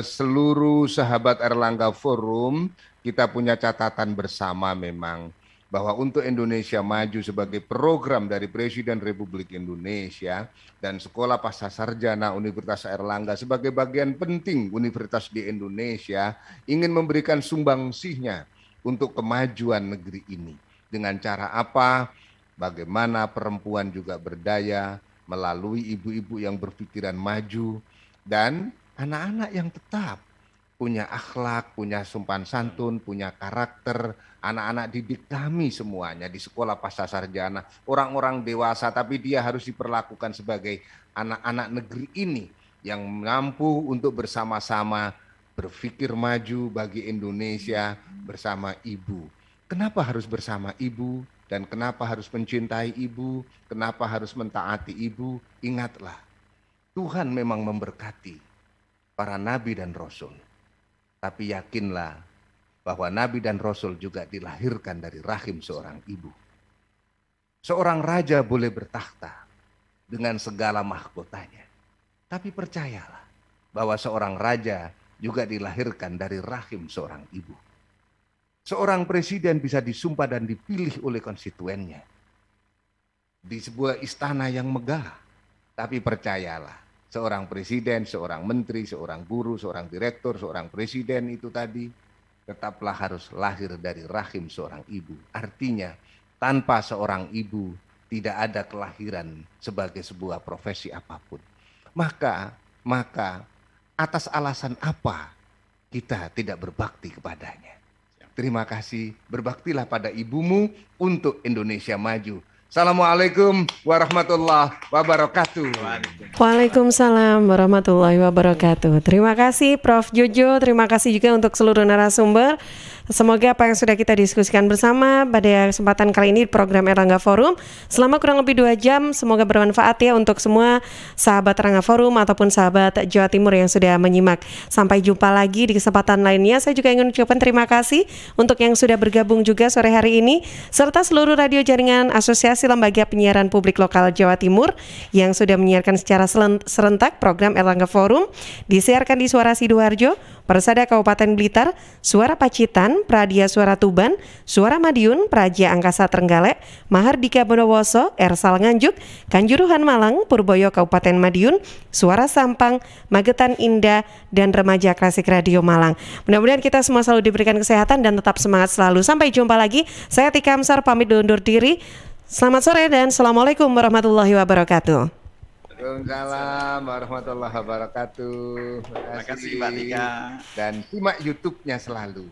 seluruh sahabat Erlangga Forum. Kita punya catatan bersama memang bahwa untuk Indonesia Maju sebagai program dari Presiden Republik Indonesia dan Sekolah Pasca Sarjana Universitas Airlangga sebagai bagian penting universitas di Indonesia ingin memberikan sumbangsihnya untuk kemajuan negeri ini. Dengan cara apa? Bagaimana perempuan juga berdaya melalui ibu-ibu yang berpikiran maju dan anak-anak yang tetap punya akhlak, punya sopan santun, punya karakter. Anak-anak didik kami semuanya di Sekolah Pasca Sarjana, orang-orang dewasa, tapi dia harus diperlakukan sebagai anak-anak negeri ini yang mampu untuk bersama-sama berpikir maju bagi Indonesia bersama ibu. Kenapa harus bersama ibu dan kenapa harus mencintai ibu, kenapa harus mentaati ibu? Ingatlah, Tuhan memang memberkati para nabi dan rasul. Tapi yakinlah bahwa nabi dan rasul juga dilahirkan dari rahim seorang ibu. Seorang raja boleh bertakhta dengan segala mahkotanya. Tapi percayalah bahwa seorang raja juga dilahirkan dari rahim seorang ibu. Seorang presiden bisa disumpah dan dipilih oleh konstituennya di sebuah istana yang megah. Tapi percayalah, seorang presiden, seorang menteri, seorang guru, seorang direktur, seorang presiden itu tadi tetaplah harus lahir dari rahim seorang ibu. Artinya tanpa seorang ibu tidak ada kelahiran sebagai sebuah profesi apapun. Maka atas alasan apa kita tidak berbakti kepadanya? Terima kasih, berbaktilah pada ibumu untuk Indonesia maju. Assalamualaikum warahmatullahi wabarakatuh. Waalaikumsalam warahmatullahi wabarakatuh. Terima kasih Prof. Jojo, terima kasih juga untuk seluruh narasumber. Semoga apa yang sudah kita diskusikan bersama pada kesempatan kali ini di program Erlangga Forum selama kurang lebih 2 jam, semoga bermanfaat ya untuk semua sahabat Erlangga Forum ataupun sahabat Jawa Timur yang sudah menyimak. Sampai jumpa lagi di kesempatan lainnya. Saya juga ingin ucapkan terima kasih untuk yang sudah bergabung juga sore hari ini, serta seluruh radio jaringan Asosiasi Lembaga Penyiaran Publik Lokal Jawa Timur yang sudah menyiarkan secara serentak program Erlangga Forum, disiarkan di Suara Sidoarjo, Persada Kabupaten Blitar, Suara Pacitan, Pradia Suara Tuban, Suara Madiun, Praja Angkasa Trenggalek, Mahardika Bondowoso, Ersal Nganjuk, Kanjuruhan Malang, Purboyo Kabupaten Madiun, Suara Sampang, Magetan Indah, dan Remaja Klasik Radio Malang. Mudah-mudahan kita semua selalu diberikan kesehatan dan tetap semangat selalu. Sampai jumpa lagi. Saya Tika Amsar pamit undur diri. Selamat sore dan Assalamualaikum warahmatullahi wabarakatuh. Waalaikumsalam warahmatullahi wabarakatuh. Terima kasih Mbak Tika. Dan simak YouTube-nya selalu.